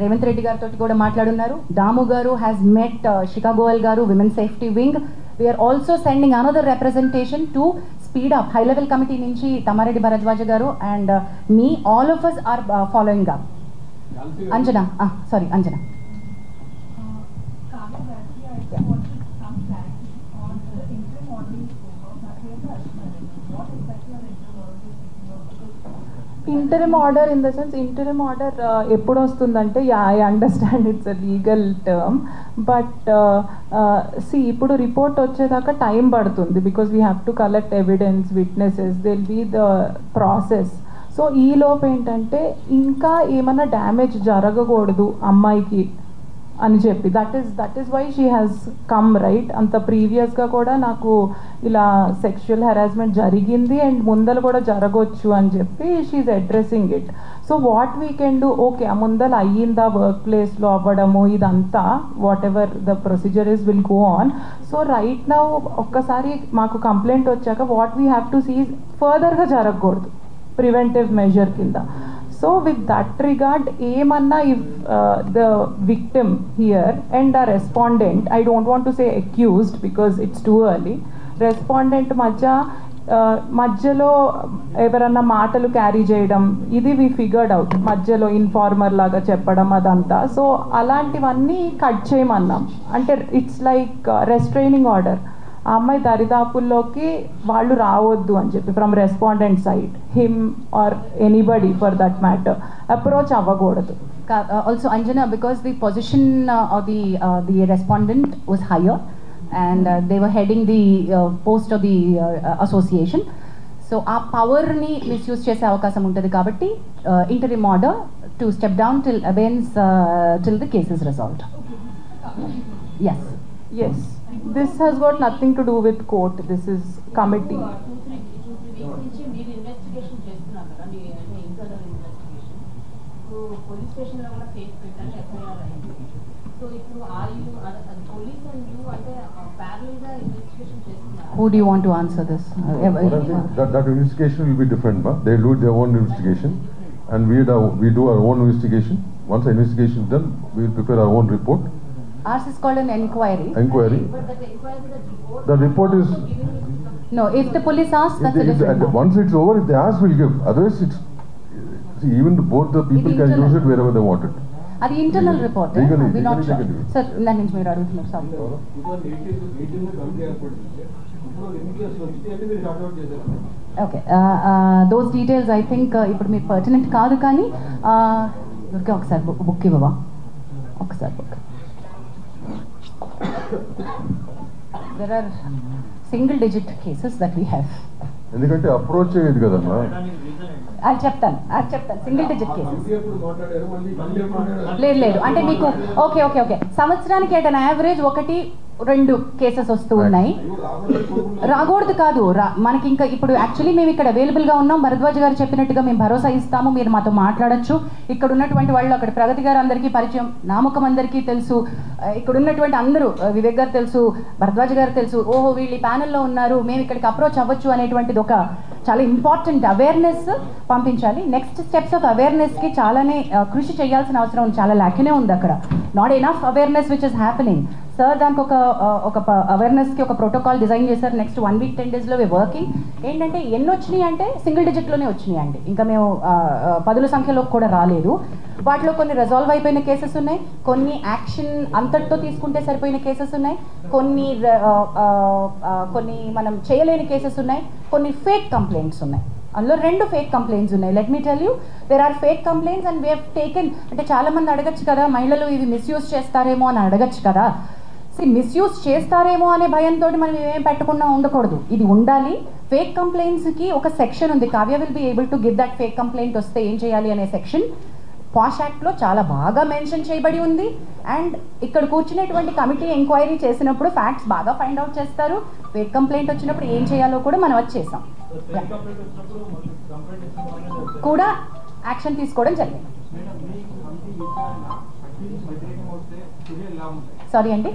Revanth Reddy గారితో కూడా మాట్లాడున్నారు. దాము గారు has met Shikha Goyal garu, women safety wing. We're also sending another representation to speed up. High level committee నుంచి Tammareddy Bharadwaja garu and me, all of us are following up. Anjana, sorry Anjana. Interim order in the sense, interim order ఎప్పుడు వస్తుందంటే, I understand it's a legal term, but see ఇప్పుడు report వచ్చేదాకా time పడుతుంది. Because we have to collect evidence, witnesses, that'll be the process. So ఈ లోపు ఏంటంటే ఇంకా ఏమైనా డ్యామేజ్ జరగకూడదు అమ్మాయికి అని చెప్పి, that is why she has come right. అంత ప్రీవియస్గా కూడా నాకు ఇలా సెక్షువల్ హెరాస్మెంట్ జరిగింది అండ్ ముందర కూడా జరగవచ్చు అని చెప్పి she's addressing it. So what we can do, okay ఆ ముందర అయ్యిందా వర్క్ ప్లేస్లో అవ్వడము, ఇదంతా whatever the procedure is will go on. So right now ఒక్కసారి మాకు కంప్లైంట్ వచ్చాక what we have to see ఫర్దర్గా జరగకూడదు, ప్రివెంటివ్ మెజర్ కింద. So with that regard, ఏమన్నా if the victim here and a respondent, I don't want to say accused because it's too early, respondent మధ్యలో ఎవరన్నా మాటలు క్యారీ చేయడం, ఇది వి ఫిగర్డ్ అవుట్, మధ్యలో ఇన్ఫార్మర్ లాగా చెప్పడం అదంతా. సో అలాంటివన్నీ కట్ చేయమన్నాం. అంటే ఇట్స్ లైక్ రెస్ట్రైనింగ్ ఆర్డర్. ఆ అమ్మాయి దరిదాపుల్లోకి వాళ్ళు రావద్దు అని చెప్పి from respondent side, him or anybody for that matter approach అవ్వకూడదు. Also Anjana, because the position of the respondent was higher and they were heading the post of the association, so ఆ పవర్ని misuse చేసే అవకాశం ఉంటుంది కాబట్టి interim order to step down till abeyance till the case is resolved. Yes. Yes, this has got nothing to do with court, this is committee. Who do you want to answer this? That investigation will be different, but they do their own investigation and we do our own investigation. Once the investigation is done, we will prepare our own report. Ours is called an inquiry. But the report is... No, if the police asks, that's a different matter. Once it's over, if they ask, we'll give. Otherwise, it's... See, even both the people can use it wherever they want it. అది internal report. Legally sir దాని నుంచి మీరు అడుగుతున్నారు sir. Okay, those details I think ఇప్పుడు మీకు pertinent కాదు, కానీ దొరికే ఒకసారి బుక్ ఇవ్వవా, ఒకసారి book. There are single digit cases that we have. ఎందుకంటే అప్రోచ్ అయ్యేది కదమ్మా. అది చెప్తాను సింగిల్ డిజిట్ కేసెస్. లేదు అంటే మీకు ఓకే సంవత్సరానికి అట్ అన్ యావరేజ్ 1-2 కేసెస్ వస్తూ ఉన్నాయి. రాకూడదు కాదు, మనకి ఇంకా ఇప్పుడు యాక్చువల్లీ మేము ఇక్కడ అవైలబుల్గా ఉన్నాం. భరద్వాజ్ గారు చెప్పినట్టుగా మేము భరోసా ఇస్తాము, మీరు మాతో మాట్లాడచ్చు. ఇక్కడ ఉన్నటువంటి వాళ్ళు, అక్కడ ప్రగతి గారు అందరికీ పరిచయం, నామకం అందరికీ తెలుసు, ఇక్కడ ఉన్నటువంటి అందరూ, వివేక్ గారు తెలుసు, భరద్వాజ్ గారు తెలుసు, ఓహో వీళ్ళు ఈ ప్యానెల్లో ఉన్నారు, మేము ఇక్కడికి అప్రోచ్ అవ్వచ్చు అనేటువంటిది ఒక చాలా ఇంపార్టెంట్ అవేర్నెస్ పంపించాలి. నెక్స్ట్ స్టెప్స్ ఆఫ్ అవేర్నెస్కి చాలానే కృషి చేయాల్సిన అవసరం చాలా లాక్నే ఉంది అక్కడ. Not enough awareness which is happening. Sir దానికి ఒక అవేర్నెస్కి ఒక ప్రోటోకాల్ డిజైన్ చేశారు. నెక్స్ట్ 1 వీక్ 10 డేస్లో వర్కింగ్. ఏంటంటే ఎన్ని వచ్చినాయి అంటే సింగిల్ డిజిట్లోనే వచ్చినాయి అండి. ఇంకా మేము 10ల సంఖ్యలో కూడా రాలేదు. వాటిలో కొన్ని రిజాల్వ్ అయిపోయిన కేసెస్ ఉన్నాయి, కొన్ని యాక్షన్ అంతటితో తీసుకుంటే సరిపోయిన కేసెస్ ఉన్నాయి, కొన్ని మనం చేయలేని కేసెస్ ఉన్నాయి, కొన్ని ఫేక్ కంప్లైంట్స్ ఉన్నాయి. అందులో 2 ఫేక్ కంప్లైంట్స్ ఉన్నాయి. Let me tell you, there are fake complaints and we have taken. అంటే చాలామంది అడగచ్చు కదా, మహిళలు ఇవి మిస్యూజ్ చేస్తారేమో అని అడగచ్చు కదా. మిస్యూజ్ చేస్తారేమో అనే భయంతో మనం ఏమేం పెట్టకుండా ఉండకూడదు, ఇది ఉండాలి. ఫేక్ కంప్లైంట్స్కి ఒక సెక్షన్ ఉంది. Kavya will be able to give that fake complaint వస్తే ఏం చేయాలి అనే సెక్షన్ పాష్ యాక్ట్లో చాలా బాగా మెన్షన్ చేయబడి ఉంది. అండ్ ఇక్కడ కూర్చునేటువంటి కమిటీ ఎంక్వైరీ చేసినప్పుడు ఫ్యాక్ట్స్ బాగా ఫైండ్ అవుట్ చేస్తారు. ఫేక్ కంప్లైంట్ వచ్చినప్పుడు ఏం చేయాలో కూడా మనం అది చేసాం, కూడా యాక్షన్ తీసుకోవడం జరిగింది. సారీ అండి,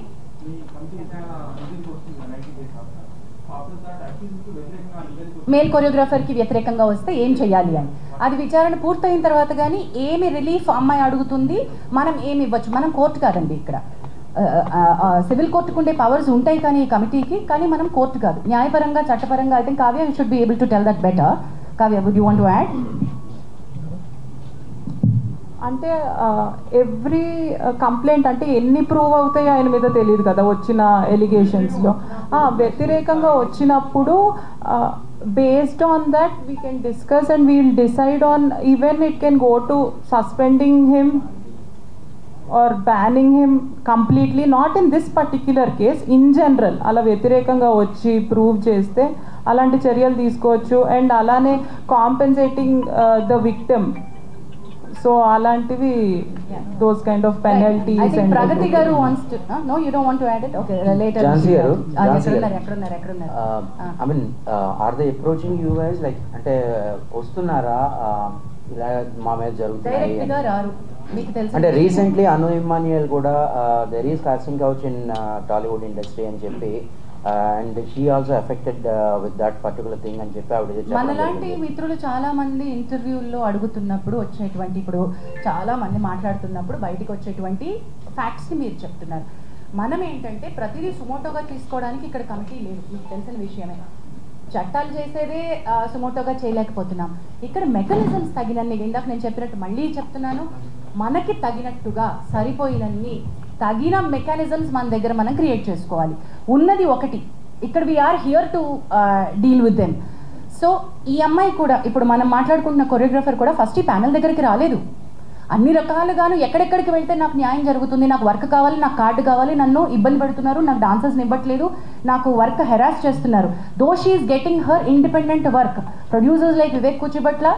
మేల్ కొరియోగ్రాఫర్కి వ్యతిరేకంగా వస్తే ఏం చేయాలి అని అది విచారణ పూర్తయిన తర్వాత కానీ ఏమి రిలీఫ్ అమ్మాయి అడుగుతుంది, మనం ఏమి ఇవ్వచ్చు. మనం కోర్టు కాదండి, ఇక్కడ సివిల్ కోర్టుకు ఉండే పవర్స్ ఉంటాయి కానీ ఈ కమిటీకి, కానీ మనం కోర్టు కాదు. న్యాయపరంగా చట్టపరంగా I think Kavya you should be able to tell that better. Kavya, would you want to add? అంటే ఎవ్రీ కంప్లైంట్ అంటే ఎన్ని ప్రూవ్ అవుతాయో ఆయన మీద తెలియదు కదా వచ్చిన ఎలిగేషన్స్లో. వ్యతిరేకంగా వచ్చినప్పుడు based on that we can discuss and we will decide on even it can go to suspending him or banning him completely. Not in this particular case, in general అలా వ్యతిరేకంగా వచ్చి ప్రూవ్ చేస్తే అలాంటి చర్యలు తీసుకోవచ్చు. అండ్ అలానే compensating the victim, so అలాంటివి those kind of penalties. I think Pragati garu wants to no, you don't want to add it? Okay, later. Jansi garu I mean, are they approaching you guys like ante వస్తున్నారా ఇలా మా మీద జరుగుతున్నాయి direct గా రారు మీకు తెలుసు అంటే రీసెంట్లీ అను ఇమ్మాన్యుయల్ కూడా there is casting couch in Tollywood industry అని చెప్పి and she also affected with that particular thing అని చెప్పి ఆవిడ మనలాంటి మిత్రులు చాలా మంది ఇంటర్వ్యూల్లో అడుగుతున్నప్పుడు వచ్చేటువంటి, ఇప్పుడు చాలా మంది మాట్లాడుతున్నప్పుడు బయటకు వచ్చేటువంటి ఫ్యాక్ట్స్ని మీరు చెప్తున్నారు. మనం ఏంటంటే ప్రతిదీ సుమోటోగా తీసుకోవడానికి ఇక్కడ కమిటీ లేదు, మీకు తెలిసిన విషయమే. చట్టాలు చేసేదే సుమోటోగా చేయలేకపోతున్నాం. ఇక్కడ మెకానిజమ్స్ తగినన్ని, ఇందాక నేను చెప్పినట్టు మళ్ళీ చెప్తున్నాను, మనకి తగినట్టుగా సరిపోయినన్ని తగిన మెకానిజమ్స్ మన దగ్గర మనం క్రియేట్ చేసుకోవాలి. ఉన్నది ఒకటి, ఇక్కడ we're here to deal with them. So ఈ అమ్మాయి కూడా, ఇప్పుడు మనం మాట్లాడుకుంటున్న కొరియోగ్రాఫర్ కూడా ఫస్ట్ ఈ ప్యానెల్ దగ్గరికి రాలేదు. అన్ని రకాలుగాను ఎక్కడెక్కడికి వెళ్తే నాకు న్యాయం జరుగుతుంది, నాకు వర్క్ కావాలి, నాకు కార్డు కావాలి, నన్ను ఇబ్బంది పెడుతున్నారు, నాకు డాన్సర్స్ని ఇవ్వట్లేదు, నాకు వర్క్ హెరాస్ చేస్తున్నారు. Though she is getting her independent work. Producers like Vivek Kuchibhotla,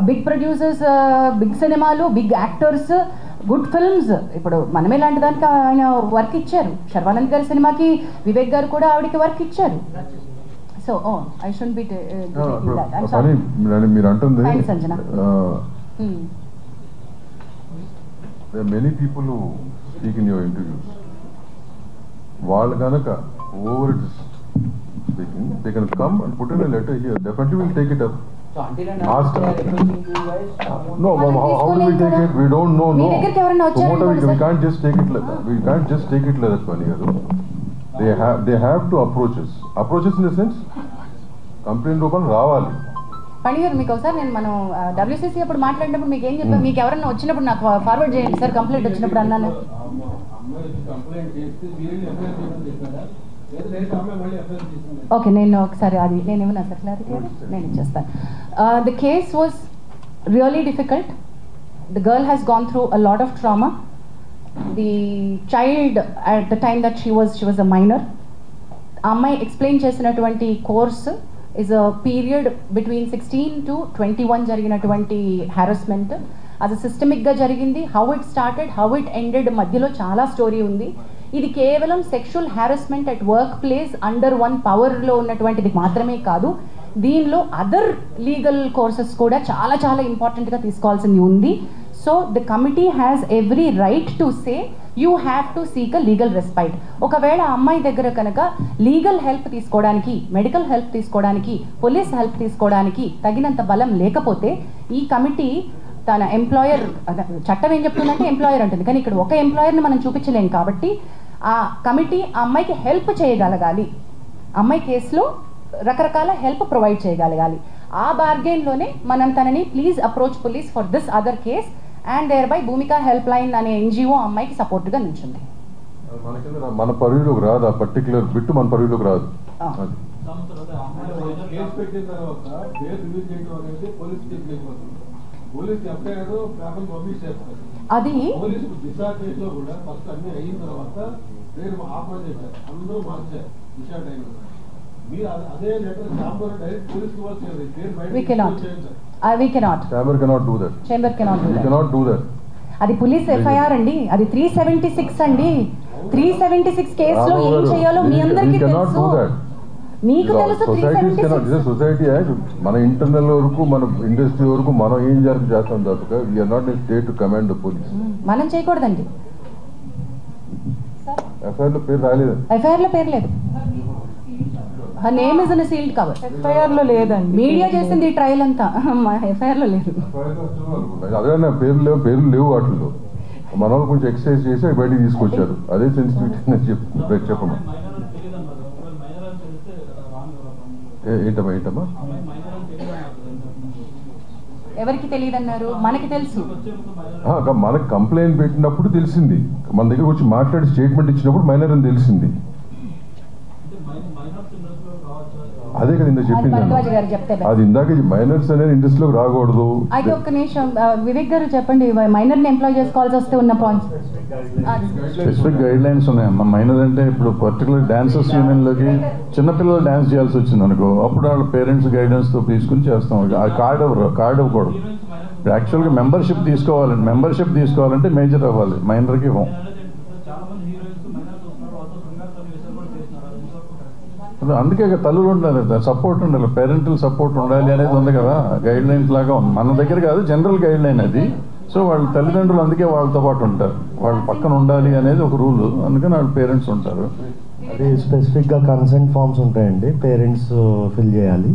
big producers, big సినిమాలు, బిగ్ యాక్టర్స్, గుడ్ ఫిల్మ్స్. ఇప్పుడు మనమే లాంటి దానికి ఆయన వర్క్ ఇచ్చారు. శర్వానంద్ గారి సినిమాకి వివేక్ గారు కూడా ఆవిడకి వర్క్ ఇచ్చారు. సో ఐ షుడ్ బి మీరు అంటుంది Sanjana. There are many people who speak in your interviews. వాళ్ళు కనుక over it speaking, they can come and put in a letter here. Definitely we'll take it up. So until and Ask unless they are them. approaching you guys, No, how will we take it? We don't know. No. Promoter, we can't just take it like that. We can't just take it like that, Paniyadu. They have to approach us. Approach us in the sense, complaint రూపంలో రావాలి. పనిగారు మీకు ఒకసారి నేను మనం WCC అప్పుడు మాట్లాడినప్పుడు మీకు ఏం చెప్పాను, మీకు ఎవరన్నా వచ్చినప్పుడు నాకు ఫార్వర్డ్ చేయండి సార్ కంప్లైంట్ వచ్చినప్పుడు అన్నాను. ఓకే, నేను ఒకసారి అది నేను ఏమన్నా సార్ క్లారిటీ నేను ఇచ్చేస్తాను. The case was really difficult. The girl has gone through a lot of trauma. The child at the time that she was a minor. ఆ అమ్మాయి ఎక్స్ప్లెయిన్ చేసినటువంటి course is a period between 16 to 21 జరిగినటువంటి harassment. అది సిస్టమిక్గా జరిగింది. How it started, how it ended, మధ్యలో చాలా story ఉంది. ఇది కేవలం sexual harassment at work place under one పవర్లో ఉన్నటువంటిది మాత్రమే కాదు, దీనిలో అదర్ లీగల్ కోర్సెస్ కూడా చాలా చాలా ఇంపార్టెంట్గా తీసుకోవాల్సింది ఉంది. So the committee has every right to say you have to seek a legal respite. ఒకవేళ అమ్మాయి దగ్గర కనుక లీగల్ హెల్ప్ తీసుకోవడానికి, మెడికల్ హెల్ప్ తీసుకోవడానికి, పోలీస్ హెల్ప్ తీసుకోవడానికి తగినంత బలం లేకపోతే ఈ కమిటీ తన ఎంప్లాయర్, చట్టం ఏం చెప్తుందంటే ఎంప్లాయర్ అంటుంది, కానీ ఇక్కడ ఒక ఎంప్లాయర్ని మనం చూపించలేం కాబట్టి ఆ కమిటీ ఆ అమ్మాయికి హెల్ప్ చేయగలగాలి, అమ్మాయి కేసులో రకరకాల హెల్ప్ ప్రొవైడ్ చేయగలగాలి. ఆ బార్గెన్లోనే మనం తనని please approach police for this other case and thereby Bhumika help line అనే ఎన్జిఓ అమ్మాయికి సపోర్ట్గా నిల్చుంది. మన పరిధిలోకి రాదు, ఆ పర్టికులర్ బిట్ మన పరిధిలోకి రాదు. కేసు పెట్టిన తర్వాత కేసు రిలీజ్ చేయడం అనేది పోలీస్ కేసు అయిపోతుంది. పోలీస్ ఎఫ్ఐఆర్ పేపర్ పబ్లిష్ చేస్తారు. అది పోలీసు దిశ కేసులో కూడా ఫస్ట్ అన్ని అయిన తర్వాత పేరు ఆఫర్ చేశారు, అందరూ మార్చారు దిశ టైం. మీరు అదే లెటర్ ఛాంబర్ డైరెక్ట్ పోలీస్కి ఇవ్వాల్సింది. పేరు we cannot Chamber cannot do that. Chamber cannot do We that. cannot do that. అది పోలీస్ ఎఫ్ఐఆర్ అండి, అది 376 అండి. 376 కేసులో ఏం చేయాలో మీ అందరికీ తెలుసు, మీకు తెలుసు. 376 సొసైటీ యాక్ట్ మన ఇంటర్నల్ వరకు, మన ఇండస్ట్రీ వరకు మనం ఏం చేస్తాం తప్ప we're not in state to command the police. మనం చేయకూడదండి. ఎఫ్ఐఆర్ లో పేరు రాలేదు, ఎఫ్ఐఆర్ లో పేరు లేదు. her name is in a sealed cover. FIR లో లేదండి, మీడియా చేసింది ఈ ట్రయల్ అంతా, ఎఫ్ఐఆర్ లో లేదు. అదే పేర్లు లేవు వాటిల్లో. మన వాళ్ళు కొంచెం ఎక్సర్సైజ్ చేసి బయటికి తీసుకొచ్చారు. అదే సెన్సిటివిటీ చెప్పమ్మా. ఏంటమ్మా ఎవరికి తెలియదన్నారు? మనకి తెలుసు. మనకి కంప్లైంట్ పెట్టినప్పుడు తెలిసింది, మన దగ్గర వచ్చి మాట్లాడి స్టేట్మెంట్ ఇచ్చినప్పుడు మైనర్ అని తెలిసింది. అదే కదా ఇందాక చెప్పింది, అది ఇందాక మైనర్స్ అనేది ఇండస్ట్రీలోకి రాకూడదు. అయితే ఒక్క నిమిషం వివేక్ గారు చెప్పండి, మైనర్ ని ఎంప్లాయ్ చేసుకోవాల్సి వస్తే ఉన్న పాయింట్స్. స్పెసిఫిక్ గైడ్ లైన్స్ ఉన్నాయమ్మా. మైనర్ అంటే ఇప్పుడు పర్టికులర్ డాన్సర్స్ యూనియన్లోకి చిన్నపిల్లలు డాన్స్ చేయాల్సి వచ్చింది అనుకో, అప్పుడు వాళ్ళ పేరెంట్స్ గైడెన్స్తో తీసుకుని చేస్తాం. కార్డ్ ఇవ్వకూడదు. యాక్చువల్గా మెంబర్షిప్ తీసుకోవాలంటే మేజర్ అవ్వాలి, మైనర్కి ఇవ్వం. అందుకే తల్లులు ఉండాలి, సపోర్ట్ ఉండాలి, పేరెంటల్ సపోర్ట్ ఉండాలి అనేది ఉంది కదా, గైడ్ లైన్స్ లాగా ఉంది. మన దగ్గర కాదు, జనరల్ గైడ్ లైన్ అది. సో వాళ్ళ తల్లిదండ్రులు అందుకే వాళ్ళతో పాటు ఉంటారు, వాళ్ళ పక్కన ఉండాలి అనేది ఒక రూల్. అందుకని వాళ్ళ పేరెంట్స్ ఉంటారు. అది స్పెసిఫిక్గా కన్సెంట్ ఫామ్స్ ఉంటాయండి, పేరెంట్స్ ఫిల్ చేయాలి.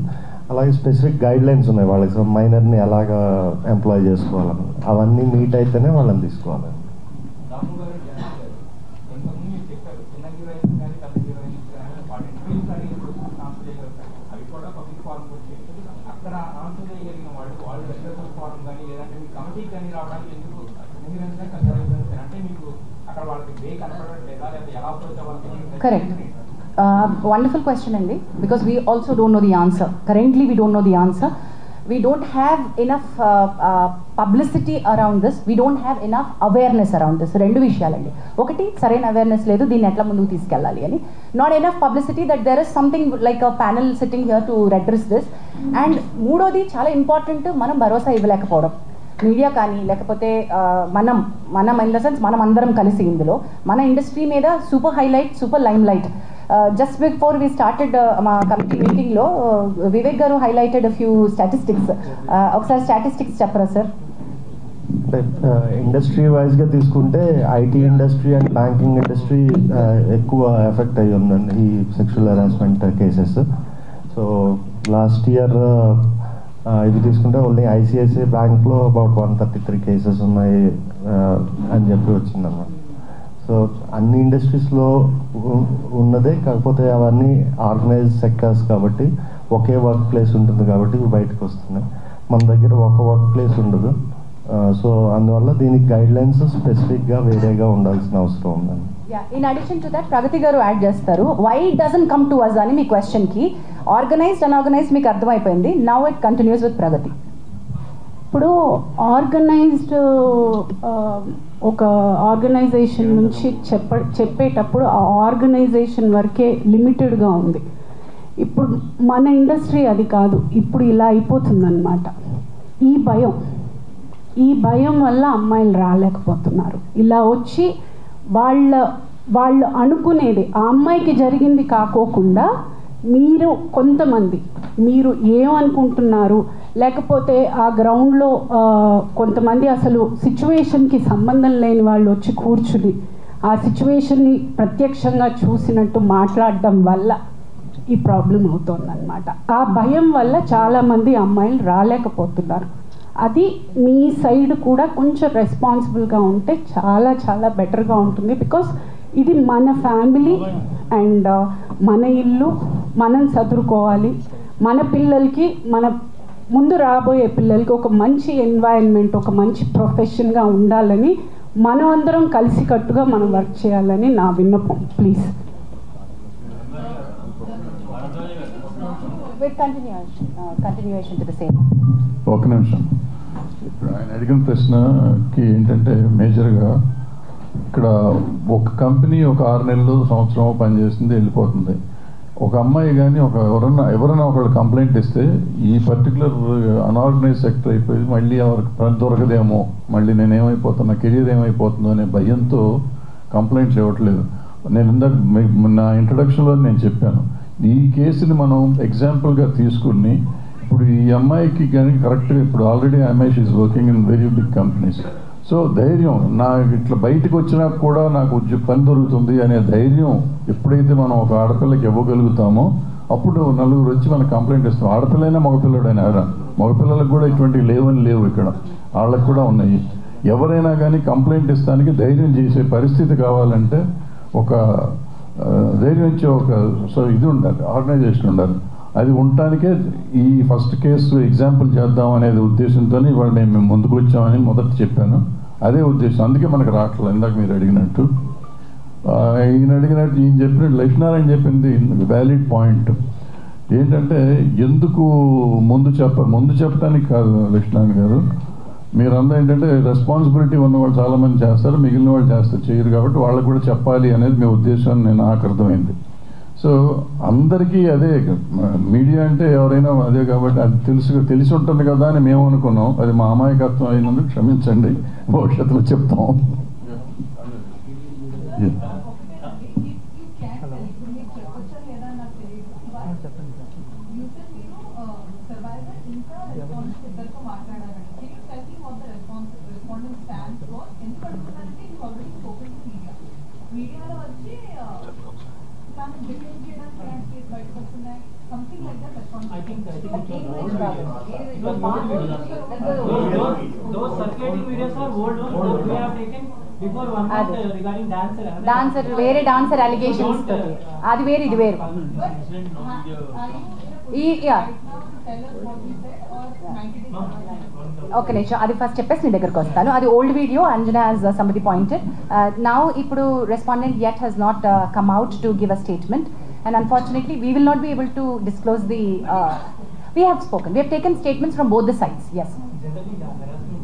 అలాగే స్పెసిఫిక్ గైడ్ లైన్స్ ఉన్నాయి వాళ్ళకి, మైనర్ని ఎలాగా ఎంప్లాయ్ చేసుకోవాలని. అవన్నీ మీట్ అయితేనే వాళ్ళని తీసుకోవాలండి. Correct. Wonderful question అండి, because we also don't know the answer. Currently we don't know the answer. We don't have enough publicity around this. We don't have enough awareness around this. రెండు విషయాలండి. ఒకటి, సరైన awareness లేదు, దీన్ని ఎట్లా ముందుకు తీసుకెళ్ళాలి అని. Not enough publicity that there is something like a panel sitting here to address this. And మూడోది చాలా ఇంపార్టెంట్, మనం భరోసా ఇవ్వలేకపోవడం. మీడియా కానీ లేకపోతే మనం ఇన్ ద సెన్స్ మనం అందరం కలిసి ఇందులో మన ఇండస్ట్రీ మీద super highlight, super limelight. Just before we started మా కమిటీ మీటింగ్లో Vivek garu highlighted few statistics. ఒకసారి స్టాటిస్టిక్స్ చెప్పరా సార్? అంటే ఇండస్ట్రీ వైజ్గా తీసుకుంటే IT industry and banking industry ఎక్కువ ఎఫెక్ట్ అయ్యి ఉందండి ఈ sexual harassment cases. So last year ఇవి తీసుకుంటే ఓన్లీ ఐసిఐసిఐ బ్యాంక్లో అబౌట్ 133 కేసెస్ ఉన్నాయి అని చెప్పి వచ్చిందన్నమాట. సో అన్ని ఇండస్ట్రీస్లో ఉన్నదే, కాకపోతే అవన్నీ ఆర్గనైజ్ సెక్టర్స్ కాబట్టి ఒకే వర్క్ ప్లేస్ ఉంటుంది కాబట్టి ఇవి బయటకు వస్తున్నాయి. మన దగ్గర ఒక వర్క్ ప్లేస్ ఉండదు. సో అందువల్ల దీనికి గైడ్ లైన్స్ స్పెసిఫిక్గా వేరేగా ఉండాల్సిన అవసరం ఉందండి. In addition to that Pragati garu add చేస్తారు, why it doesn't come to us అని మీ క్వశ్చన్కి. ఆర్గనైజ్డ్ అన్ఆర్గనైజ్డ్ మీకు అర్థమైపోయింది. Now it continues with Pragati. ఇప్పుడు ఆర్గనైజ్డ్ ఒక ఆర్గనైజేషన్ నుంచి చెప్పేటప్పుడు ఆ ఆర్గనైజేషన్ వరకే లిమిటెడ్గా ఉంది. ఇప్పుడు మన ఇండస్ట్రీ అది కాదు, ఇప్పుడు ఇలా అయిపోతుందన్నమాట. ఈ భయం వల్ల అమ్మాయిలు రాలేకపోతున్నారు. ఇలా వచ్చి వాళ్ళు అనుకునేది ఆ అమ్మాయికి జరిగింది కాకోకుండా మీరు ఏమనుకుంటున్నారు, లేకపోతే ఆ గ్రౌండ్లో కొంతమంది అసలు సిచ్యువేషన్కి సంబంధం లేని వాళ్ళు వచ్చి కూర్చుని ఆ సిచ్యువేషన్ని ప్రత్యక్షంగా చూసినట్టు మాట్లాడడం వల్ల ఈ ప్రాబ్లం అవుతుందన్నమాట. ఆ భయం వల్ల చాలామంది అమ్మాయిలు రాలేకపోతున్నారు. అది మీ సైడ్ కూడా కొంచెం రెస్పాన్సిబుల్గా ఉంటే చాలా చాలా బెటర్గా ఉంటుంది. బికాస్ ఇది మన ఫ్యామిలీ అండ్ మన ఇల్లు, మనం చదువుకోవాలి. మన పిల్లలకి, మన ముందు రాబోయే పిల్లలకి ఒక మంచి ఎన్వైరన్మెంట్, ఒక మంచి ప్రొఫెషన్గా ఉండాలని మనం అందరం కలిసికట్టుగా మనం వర్క్ చేయాలని నా విన్నపం. Please. continuation to the same. ఒక నిమిషం. ఇప్పుడు ఆయన అడిగిన ప్రశ్నకి ఏంటంటే మేజర్గా ఇక్కడ ఒక కంపెనీ ఒక 6 నెలలు సంవత్సరం పనిచేస్తుంది, వెళ్ళిపోతుంది. ఒక అమ్మాయి కానీ ఎవరైనా ఒకళ్ళు కంప్లైంట్ ఇస్తే ఈ పర్టికులర్ అన్ఆర్గనైజ్ సెక్టర్ అయిపోయి మళ్ళీ ఎవరికి పని దొరకదేమో, మళ్ళీ నేను ఏమైపోతున్నా, కెరీర్ ఏమైపోతుందో అనే భయంతో కంప్లైంట్లు ఇవ్వట్లేదు. నేను ఇందాక నా ఇంట్రడక్షన్లో నేను చెప్పాను, ఈ కేసుని మనం ఎగ్జాంపుల్గా తీసుకుని ఇప్పుడు ఈ అమ్మాయికి కానీ కరెక్ట్గా ఇప్పుడు ఆల్రెడీ అమ్మాయి she's working in very big companies. So ధైర్యం, నాకు ఇట్లా బయటకు వచ్చినా కూడా నాకు పని దొరుకుతుంది అనే ధైర్యం ఎప్పుడైతే మనం ఒక ఆడపిల్లకి ఇవ్వగలుగుతామో అప్పుడు నలుగురు వచ్చి మనకు కంప్లైంట్ ఇస్తాం. ఆడపిల్లైనా మగపిల్లడైనా మగపిల్లలకు కూడా ఇటువంటివి లేవు ఇక్కడ, వాళ్ళకు కూడా ఉన్నాయి. ఎవరైనా కానీ కంప్లైంట్ ఇస్తానికి ధైర్యం చేసే పరిస్థితి కావాలంటే ఒక ధైర్యం ఇచ్చే ఒక ఇది ఉండాలి, ఆర్గనైజేషన్ ఉండాలి. అది ఉండటానికే ఈ ఫస్ట్ కేసు ఎగ్జాంపుల్ చేద్దాం అనేది ఉద్దేశంతో ఇవాళ మేము ముందుకు వచ్చామని మొదట చెప్పాను. అదే ఉద్దేశం, అందుకే మనకు రావట్లేదు. ఇందాక మీరు అడిగినట్టు ఈయన చెప్పినట్టు లక్ష్మీనారాయణ చెప్పింది వ్యాలిడ్ పాయింట్. ఏంటంటే ఎందుకు ముందు చెప్పడానికి కాదు లక్ష్మీనారాయణ గారు, మీరందరూ ఏంటంటే రెస్పాన్సిబిలిటీ ఉన్నవాళ్ళు చాలామంది చేస్తారు, మిగిలిన వాళ్ళు చేయరు, కాబట్టి వాళ్ళకు కూడా చెప్పాలి అనేది మీ ఉద్దేశం నాకు అర్థమైంది. సో అందరికీ అదే, మీడియా అంటే ఎవరైనా అదే కాబట్టి అది తెలిసి ఉంటుంది కదా అని మేము అనుకున్నాం. అది మా అమాయకత్వం అయినందుకు క్షమించండి, భవిష్యత్తులో చెప్తాం. Those circulating videos are old ones that we have taken before 1 month regarding dancer వేరే డాన్సర్ అలిగేషన్స్ తో, అది వేరు ఇది వేరు. ఓకే నిమిషం, అది ఫస్ట్ చెప్పేసి నీ దగ్గరకు వస్తాను. అది old video, Anjana as somebody pointed. Now ఇప్పుడు respondent yet has not come out to give a statement, and unfortunately we will not be able to disclose the we have spoken, we have taken statements from both the sides. Yes, generally harassment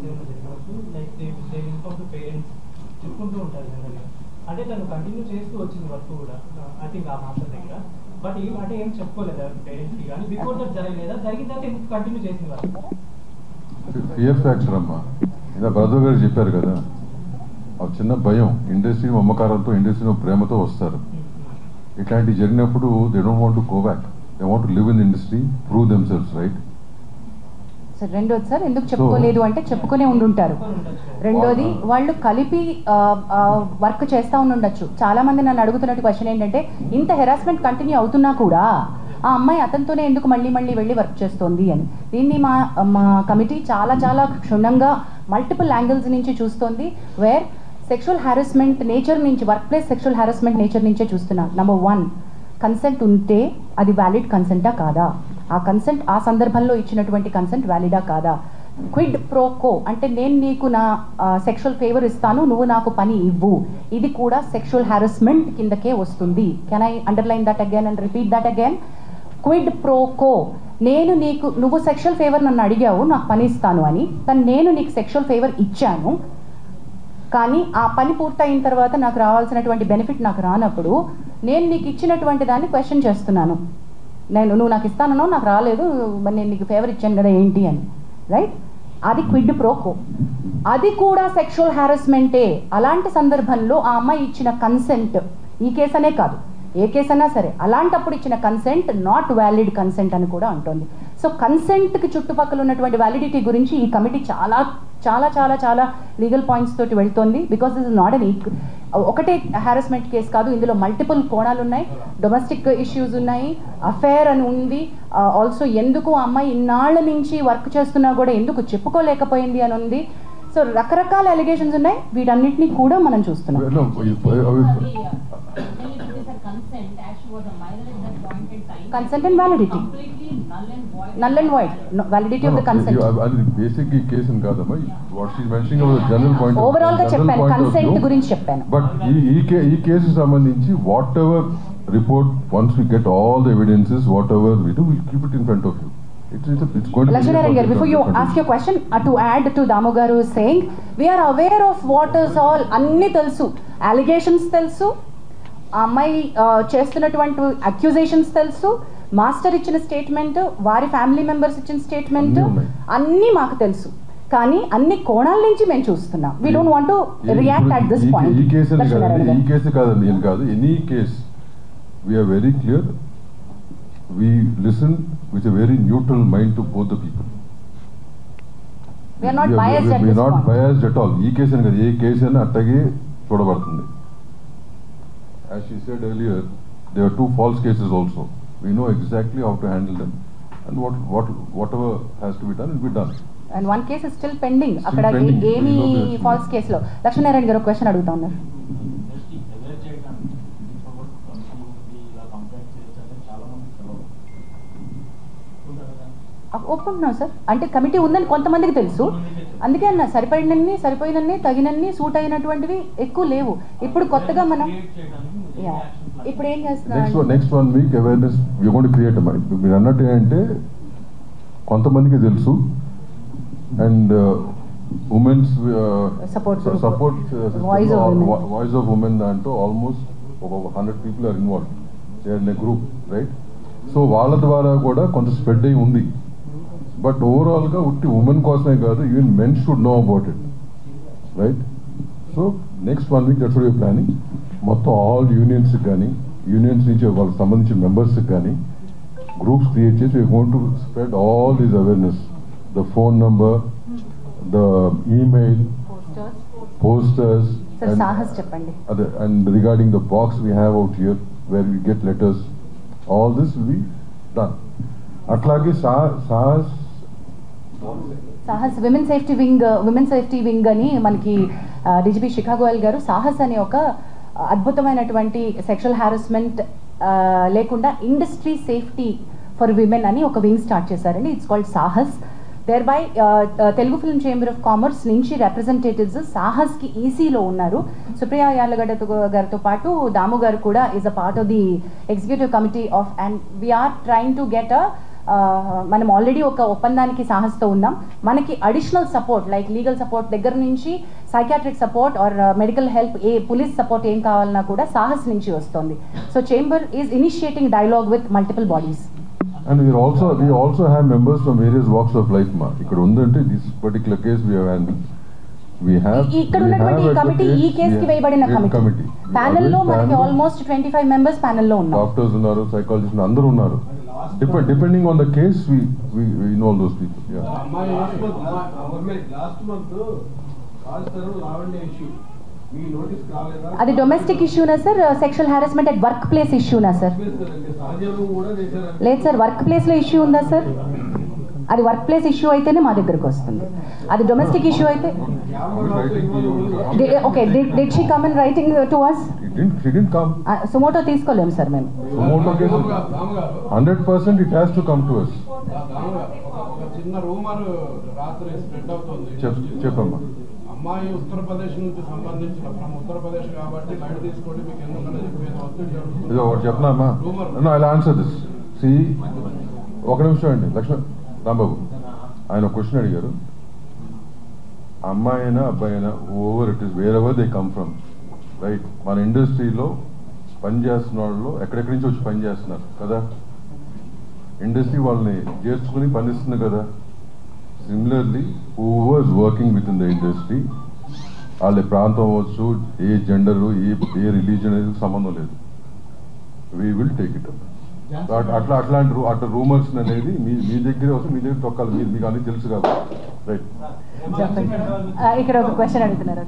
like they inform the parents చెప్పుకుంటూ ఉంటారు జనరల్గా. అంటే తను continue చేస్తూ వచ్చింది work కూడా I think ఆ master దగ్గర. బట్ ఏం చెప్పుకోలేదు పేరెంట్స్కి కానీ బిఫోర్ దట్ జరగలేదా, జరిగిన తర్వాత ఎందుకు కంటిన్యూ చేసింది వర్క్? ఫియర్ ఫ్యాక్టర్ అమ్మా, ఇలా బ్రదర్ గారు చెప్పారు కదా, ఆ చిన్న భయం. ఇండస్ట్రీ మమకారంతో, ఇండస్ట్రీ ప్రేమతో వస్తారు. ఇట్లాంటివి జరిగినప్పుడు they don't want to go back, they want to live in industry, prove themselves, right? Sir రెండోది సార్ ఎందుకు చెప్పుకోలేదు అంటే చెప్పుకునే ఉండుంటారు. రెండోది వాళ్ళు కలిపి వర్క్ చేస్తూ ఉండొచ్చు. చాలా మంది నన్ను అడుగుతున్నట్టు క్వశ్చన్ ఏంటంటే, ఇంత హెరాస్మెంట్ కంటిన్యూ అవుతున్నా కూడా ఆ అమ్మాయి అతనితోనే ఎందుకు మళ్ళీ వెళ్ళి వర్క్ చేస్తోంది అని. దీన్ని మా కమిటీ చాలా చాలా క్షుణ్ణంగా మల్టిపుల్ యాంగిల్స్ నుంచి చూస్తోంది. వేర్ సెక్షువల్ హారాస్మెంట్ నేచర్ నుంచి, work place sexual harassment nature నుంచే చూస్తున్నాం. నెంబర్ 1, కన్సెంట్ ఉంటే అది వ్యాలిడ్ కన్సెంటా కాదా, ఆ కన్సెంట్ ఆ సందర్భంలో ఇచ్చినటువంటి కన్సెంట్ వ్యాలిడా కాదా. క్విడ్ ప్రోకో అంటే నేను నీకు నా సెక్షువల్ ఫేవర్ ఇస్తాను, నువ్వు నాకు పని ఇవ్వు, ఇది కూడా సెక్షువల్ హారాస్మెంట్ కిందకే వస్తుంది. Can I underline that again and repeat that again? Quid pro quo, నువ్వు సెక్షువల్ ఫేవర్ నన్ను అడిగావు, నాకు పని ఇస్తాను అని, కానీ నేను నీకు సెక్షువల్ ఫేవర్ ఇచ్చాను, కానీ ఆ పని పూర్తయిన తర్వాత నాకు రావాల్సినటువంటి బెనిఫిట్ నాకు రానప్పుడు నేను నీకు ఇచ్చినటువంటి దాన్ని క్వశ్చన్ చేస్తున్నాను. నువ్వు నాకు ఇస్తానో నాకు రాలేదు, మరి నేను నీకు ఫేవర్ ఇచ్చాను కదా ఏంటి అని, రైట్? అది క్విడ్ ప్రోకో, అది కూడా సెక్షువల్ హారాస్మెంటే. అలాంటి సందర్భంలో ఆ అమ్మాయి ఇచ్చిన కన్సెంట్, ఈ కేసు అనే కాదు ఏ కేసు అయినా సరే, అలాంటప్పుడు ఇచ్చిన కన్సెంట్ నాట్ వ్యాలిడ్ కన్సెంట్ అని కూడా అంటోంది. సో కన్సెంట్కి చుట్టుపక్కల ఉన్నటువంటి వ్యాలిడిటీ గురించి ఈ కమిటీ చాలా చాలా చాలా చాలా లీగల్ పాయింట్స్ తోటి వెళ్తోంది. Because this is not an ఒకటే హారాస్మెంట్ కేసు కాదు, ఇందులో మల్టిపుల్ కోణాలు ఉన్నాయి. డొమెస్టిక్ ఇష్యూస్ ఉన్నాయి, అఫేర్ అని ఉంది, ఆల్సో ఎందుకు ఆ అమ్మాయి ఇన్నాళ్ళ నుంచి వర్క్ చేస్తున్నా కూడా ఎందుకు చెప్పుకోలేకపోయింది అని ఉంది. సో రకరకాల అలిగేషన్స్ ఉన్నాయి, వీటన్నిటిని కూడా మనం చూస్తున్నాం. Consent and validity. Null and void. Validity of the consent. Basic case in kadamma. What she is mentioning about the general point. Overall ga cheppanu, consent gurinchi cheppanu. But ee case sambandhinchi whatever report, once we get all the evidences, whatever we do, we'll keep it in front of you. It's going to Lakshminarayan garu, before you ask your question, to add to Damu garu is saying, we are aware of what is all, anni telusu, allegations telusu, అమ్మాయి చేస్తున్నటువంటి accusations తెలుసు, master ఇచ్చిన statement, వారి family members ఇచ్చిన statement అన్నీ మాకు తెలుసు. కానీ అన్ని కోణాల నుంచి మేము చూస్తున్నాం. We don't want to react at this point. ఈ కేసు కాదండి, ఏం కాదు, any case we're very clear. We listen with a very neutral mind to both the people. We are not biased at this point. We are not biased at all. ఈ case అని కాదు, ఏ case అయినా అట్టగే చూడబడుతుంది. As she said earlier, there are 2 false cases also. We know exactly how to handle them, and whatever has to be done will be done. And one case is still pending. అక్కడ ఏమి falls కేసులో. లక్ష్మీనారాయణ గారు question అడుగుతా ఉన్నారు. ఒప్పుకుంటున్నాం sir, అంటే committee ఉందని కొంతమందికి తెలుసు, అందుకే అన్న సరిపోయినన్ని తగినన్ని సూట్ అయినటువంటివి ఎక్కువ లేవు. ఇప్పుడు కొత్తగా మనం ఇప్పుడు ఏం చేస్తున్నాం, next 1 week awareness we going to create. మీరు అన్నట్టు ఏంటంటే కొంతమందికి తెలుసు, and women's support voice of women దాంట్లో ఆల్మోస్ట్ ఒక 100 people are involve, they are in a group, right? So వాళ్ళ ద్వారా కూడా కొంత స్ప్రెడ్ అయి ఉంది. బట్ ఓవరాల్గా ఉట్టి ఉమెన్ కోసమే కాదు, even men should know about it, right? So next 1 week that's what we are planning. మొత్తం ఆల్ యూనియన్స్కి కానీ, యూనియన్స్ నుంచి వాళ్ళకి సంబంధించిన మెంబర్స్కి కానీ గ్రూప్స్ క్రియేట్ చేసి we are going to spread all these awareness, the phone number, the email, posters, చెప్పండి, and regarding the box we have out here where we get letters, all this will be done. అట్లాగే Sahas women safety wing అని మనకి DGP శిఖా గోయల్ గారు సాహస్ అనే ఒక అద్భుతమైనటువంటి sexual harassment లేకుండా industry safety for women అని ఒక వింగ్ స్టార్ట్ చేశారండి. It's called Sahas. There by Telugu film chamber of commerce నుంచి రిప్రజెంటేటివ్స్ సాహస్కి ఈసీలో ఉన్నారు. సుప్రియా యార్లగడ్డ గారితో పాటు దాము గారు కూడా is a part of the executive committee of, and we are trying to get మనం ఆల్రెడీ ఒక ఒప్పందానికి సాహస్తో ఉన్నాం. మనకి additional support like legal support దగ్గర నుంచి psychiatric support or medical help, police support ఏం కావాలన్నా కూడా సాహస్ నుంచి వస్తుంది. So chamber is initiating dialogue with multiple bodies. And we also have members from various walks of life. ఇక్కడ ఉందంటే this particular case we have handled. ఇక్కడ ఉన్నటువంటి committee ఈ కేసుకి వేయబడిన కమిటీ ప్యానెల్ లో మనకి ఆల్మోస్ట్ 25 మెంబర్స్ ప్యానెల్ లో ఉన్నారు. డాక్టర్స్ ఉన్నారు, సైకాలజిస్టులు అందరూ ఉన్నారు. Depending on the case we involve those people. Last month Lavanya issue అది డొమెస్టిక్ ఇష్యూనా sir, sexual harassment at work place ఇష్యూనా సార్? లేదు సార్, వర్క్ ప్లేస్లో ఇష్యూ ఉందా సార్? అది వర్క్ ప్లేస్ ఇష్యూ అయితేనే మా దగ్గరకు వస్తుంది. అది డొమెస్టిక్ ఇష్యూ అయితే okay. Did she come in writing to us? Suo motu తీసుకోలేము సార్ మేము. 100% it has to come to us. చిన్న రూమర్ రాత్రి స్ప్రెడ్ అవుతుంది. చెప్పమ్మా. అమ్మాయి ఉత్తరప్రదేశ్ నుంచి సంబంధించిన ఉత్తరప్రదేశ్ కాబట్టి లైట్ తీసుకోండి, మీకు ఎందుకంటే చెప్పేది చెప్పినామా? I answer this. సి ఒక నిమిషం అండి లక్ష్మణ్ రాంబాబు, ఆయన క్వశ్చన్ అడిగారు. అమ్మాయి అయినా అబ్బాయి అయినా over it is where ever they come from, right? మన ఇండస్ట్రీలో పనిచేస్తున్న వాళ్ళు ఎక్కడెక్కడి నుంచి వచ్చి పని చేస్తున్నారు కదా, ఇండస్ట్రీ వాళ్ళని చేర్చుకుని పనిస్తుంది కదా. Similarly whoever's working with in the industry, వాళ్ళ ప్రాంతం అవ్వచ్చు, ఏ జెండరు, ఏ రిలీజన్ అనేది సంబంధం లేదు. We will take it up. అట్లాంటి రూమర్స్ అనేది మీ దగ్గర వస్తే మీ దగ్గర తొక్కాలి. మీకు అన్ని తెలుసు కాబట్టి, రైట్? ఇక్కడ ఒక క్వశ్చన్ అడుగుతున్నారు.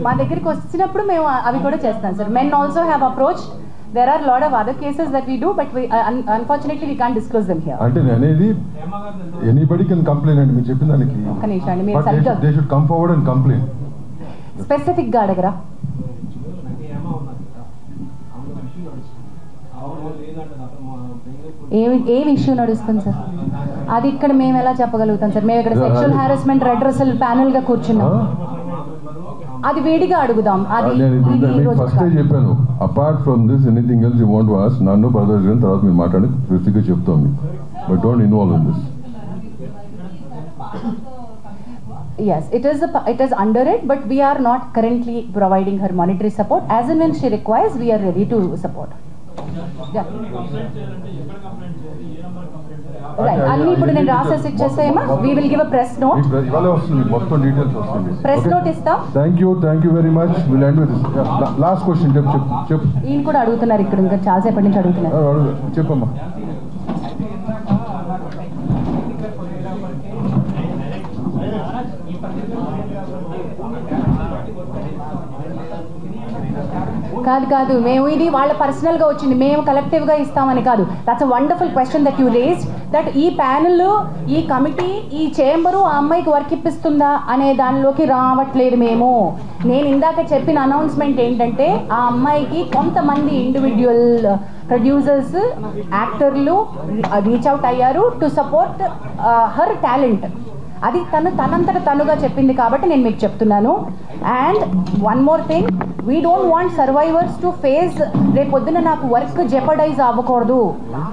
మా దగ్గరికి వచ్చినప్పుడు మేము అవి కూడా చేస్తాం sir. Men also have approach. there are a lot of other cases that we do, but we unfortunately we can't disclose them here. అంటే నేను అనేది ఎనీబడి కెన్ కంప్లైంట్ అండి మీరు చెప్పిన దానికి. ఒక్క నిమిషం అండి, మీరు సరిగ్గా they should come forward and complaint. Specific గా అడగరా? ఏం ఇష్యూ నడుస్తుంది సార్? అది ఇక్కడ మేము ఎలా చెప్పగలుగుతాం సార్? మేము ఇక్కడ సెక్షువల్ హారాస్మెంట్ రెడ్రెసల్ ప్యానెల్ గా కూర్చున్నాం, అది వేడిగా అడుగుదాం. అది ఫస్ట్ చెప్పాను, apart from this anything else you want to ask నన్ను బ్రదర్స్ గారిని తర్వాత మీరు మాట్లాడి స్పెసిఫిక్గా చెప్తాం మీకు, but don't involve in this. Yes, it is under it, but we are not currently providing her monetary support. As and when she requires, we are ready to support. Yeah. Right. అన్ని ఇప్పుడు నేను రాసేసి ఇచ్చేసేమా? We will give a press note. ఇవాళ వస్తుంది మొత్తం details వస్తుంది. Press note ఇస్తాం. Thank you very much. We'll end with this. Last question. చెప్పు. ఈయన కూడా అడుగుతున్నారు ఇక్కడ, ఇంకా చాలాసేపటి నుంచి అడుగుతున్నారు. చెప్పమ్మా. కాదు, మేము ఇది వాళ్ళ పర్సనల్గా వచ్చింది, మేము కలెక్టివ్గా ఇస్తామని కాదు. That's a wonderful question that you raised, that ఈ ప్యానెల్, ఈ కమిటీ, ఈ చేంబరు ఆ అమ్మాయికి వర్క్ ఇప్పిస్తుందా అనే దానిలోకి రావట్లేదు మేము. నేను ఇందాక చెప్పిన అనౌన్స్మెంట్ ఏంటంటే, ఆ అమ్మాయికి కొంతమంది ఇండివిజువల్ ప్రొడ్యూసర్స్, యాక్టర్లు రీచ్ అవుట్ అయ్యారు టు సపోర్ట్ హర్ టాలెంట్. అది తనంతట తనుగా చెప్పింది కాబట్టి నేను మీకు చెప్తున్నాను. And one more thing, we don't want survivors to face రేపొద్దున నాకు వర్క్ జెపడైజ్ అవ్వకూడదు,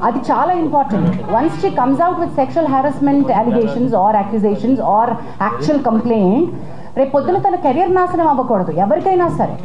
అది చాలా important. Once she comes out with sexual harassment allegations or accusations or actual complaint, రేపొద్దున తన కెరియర్ నాశనం అవ్వకూడదు ఎవరికైనా సరే.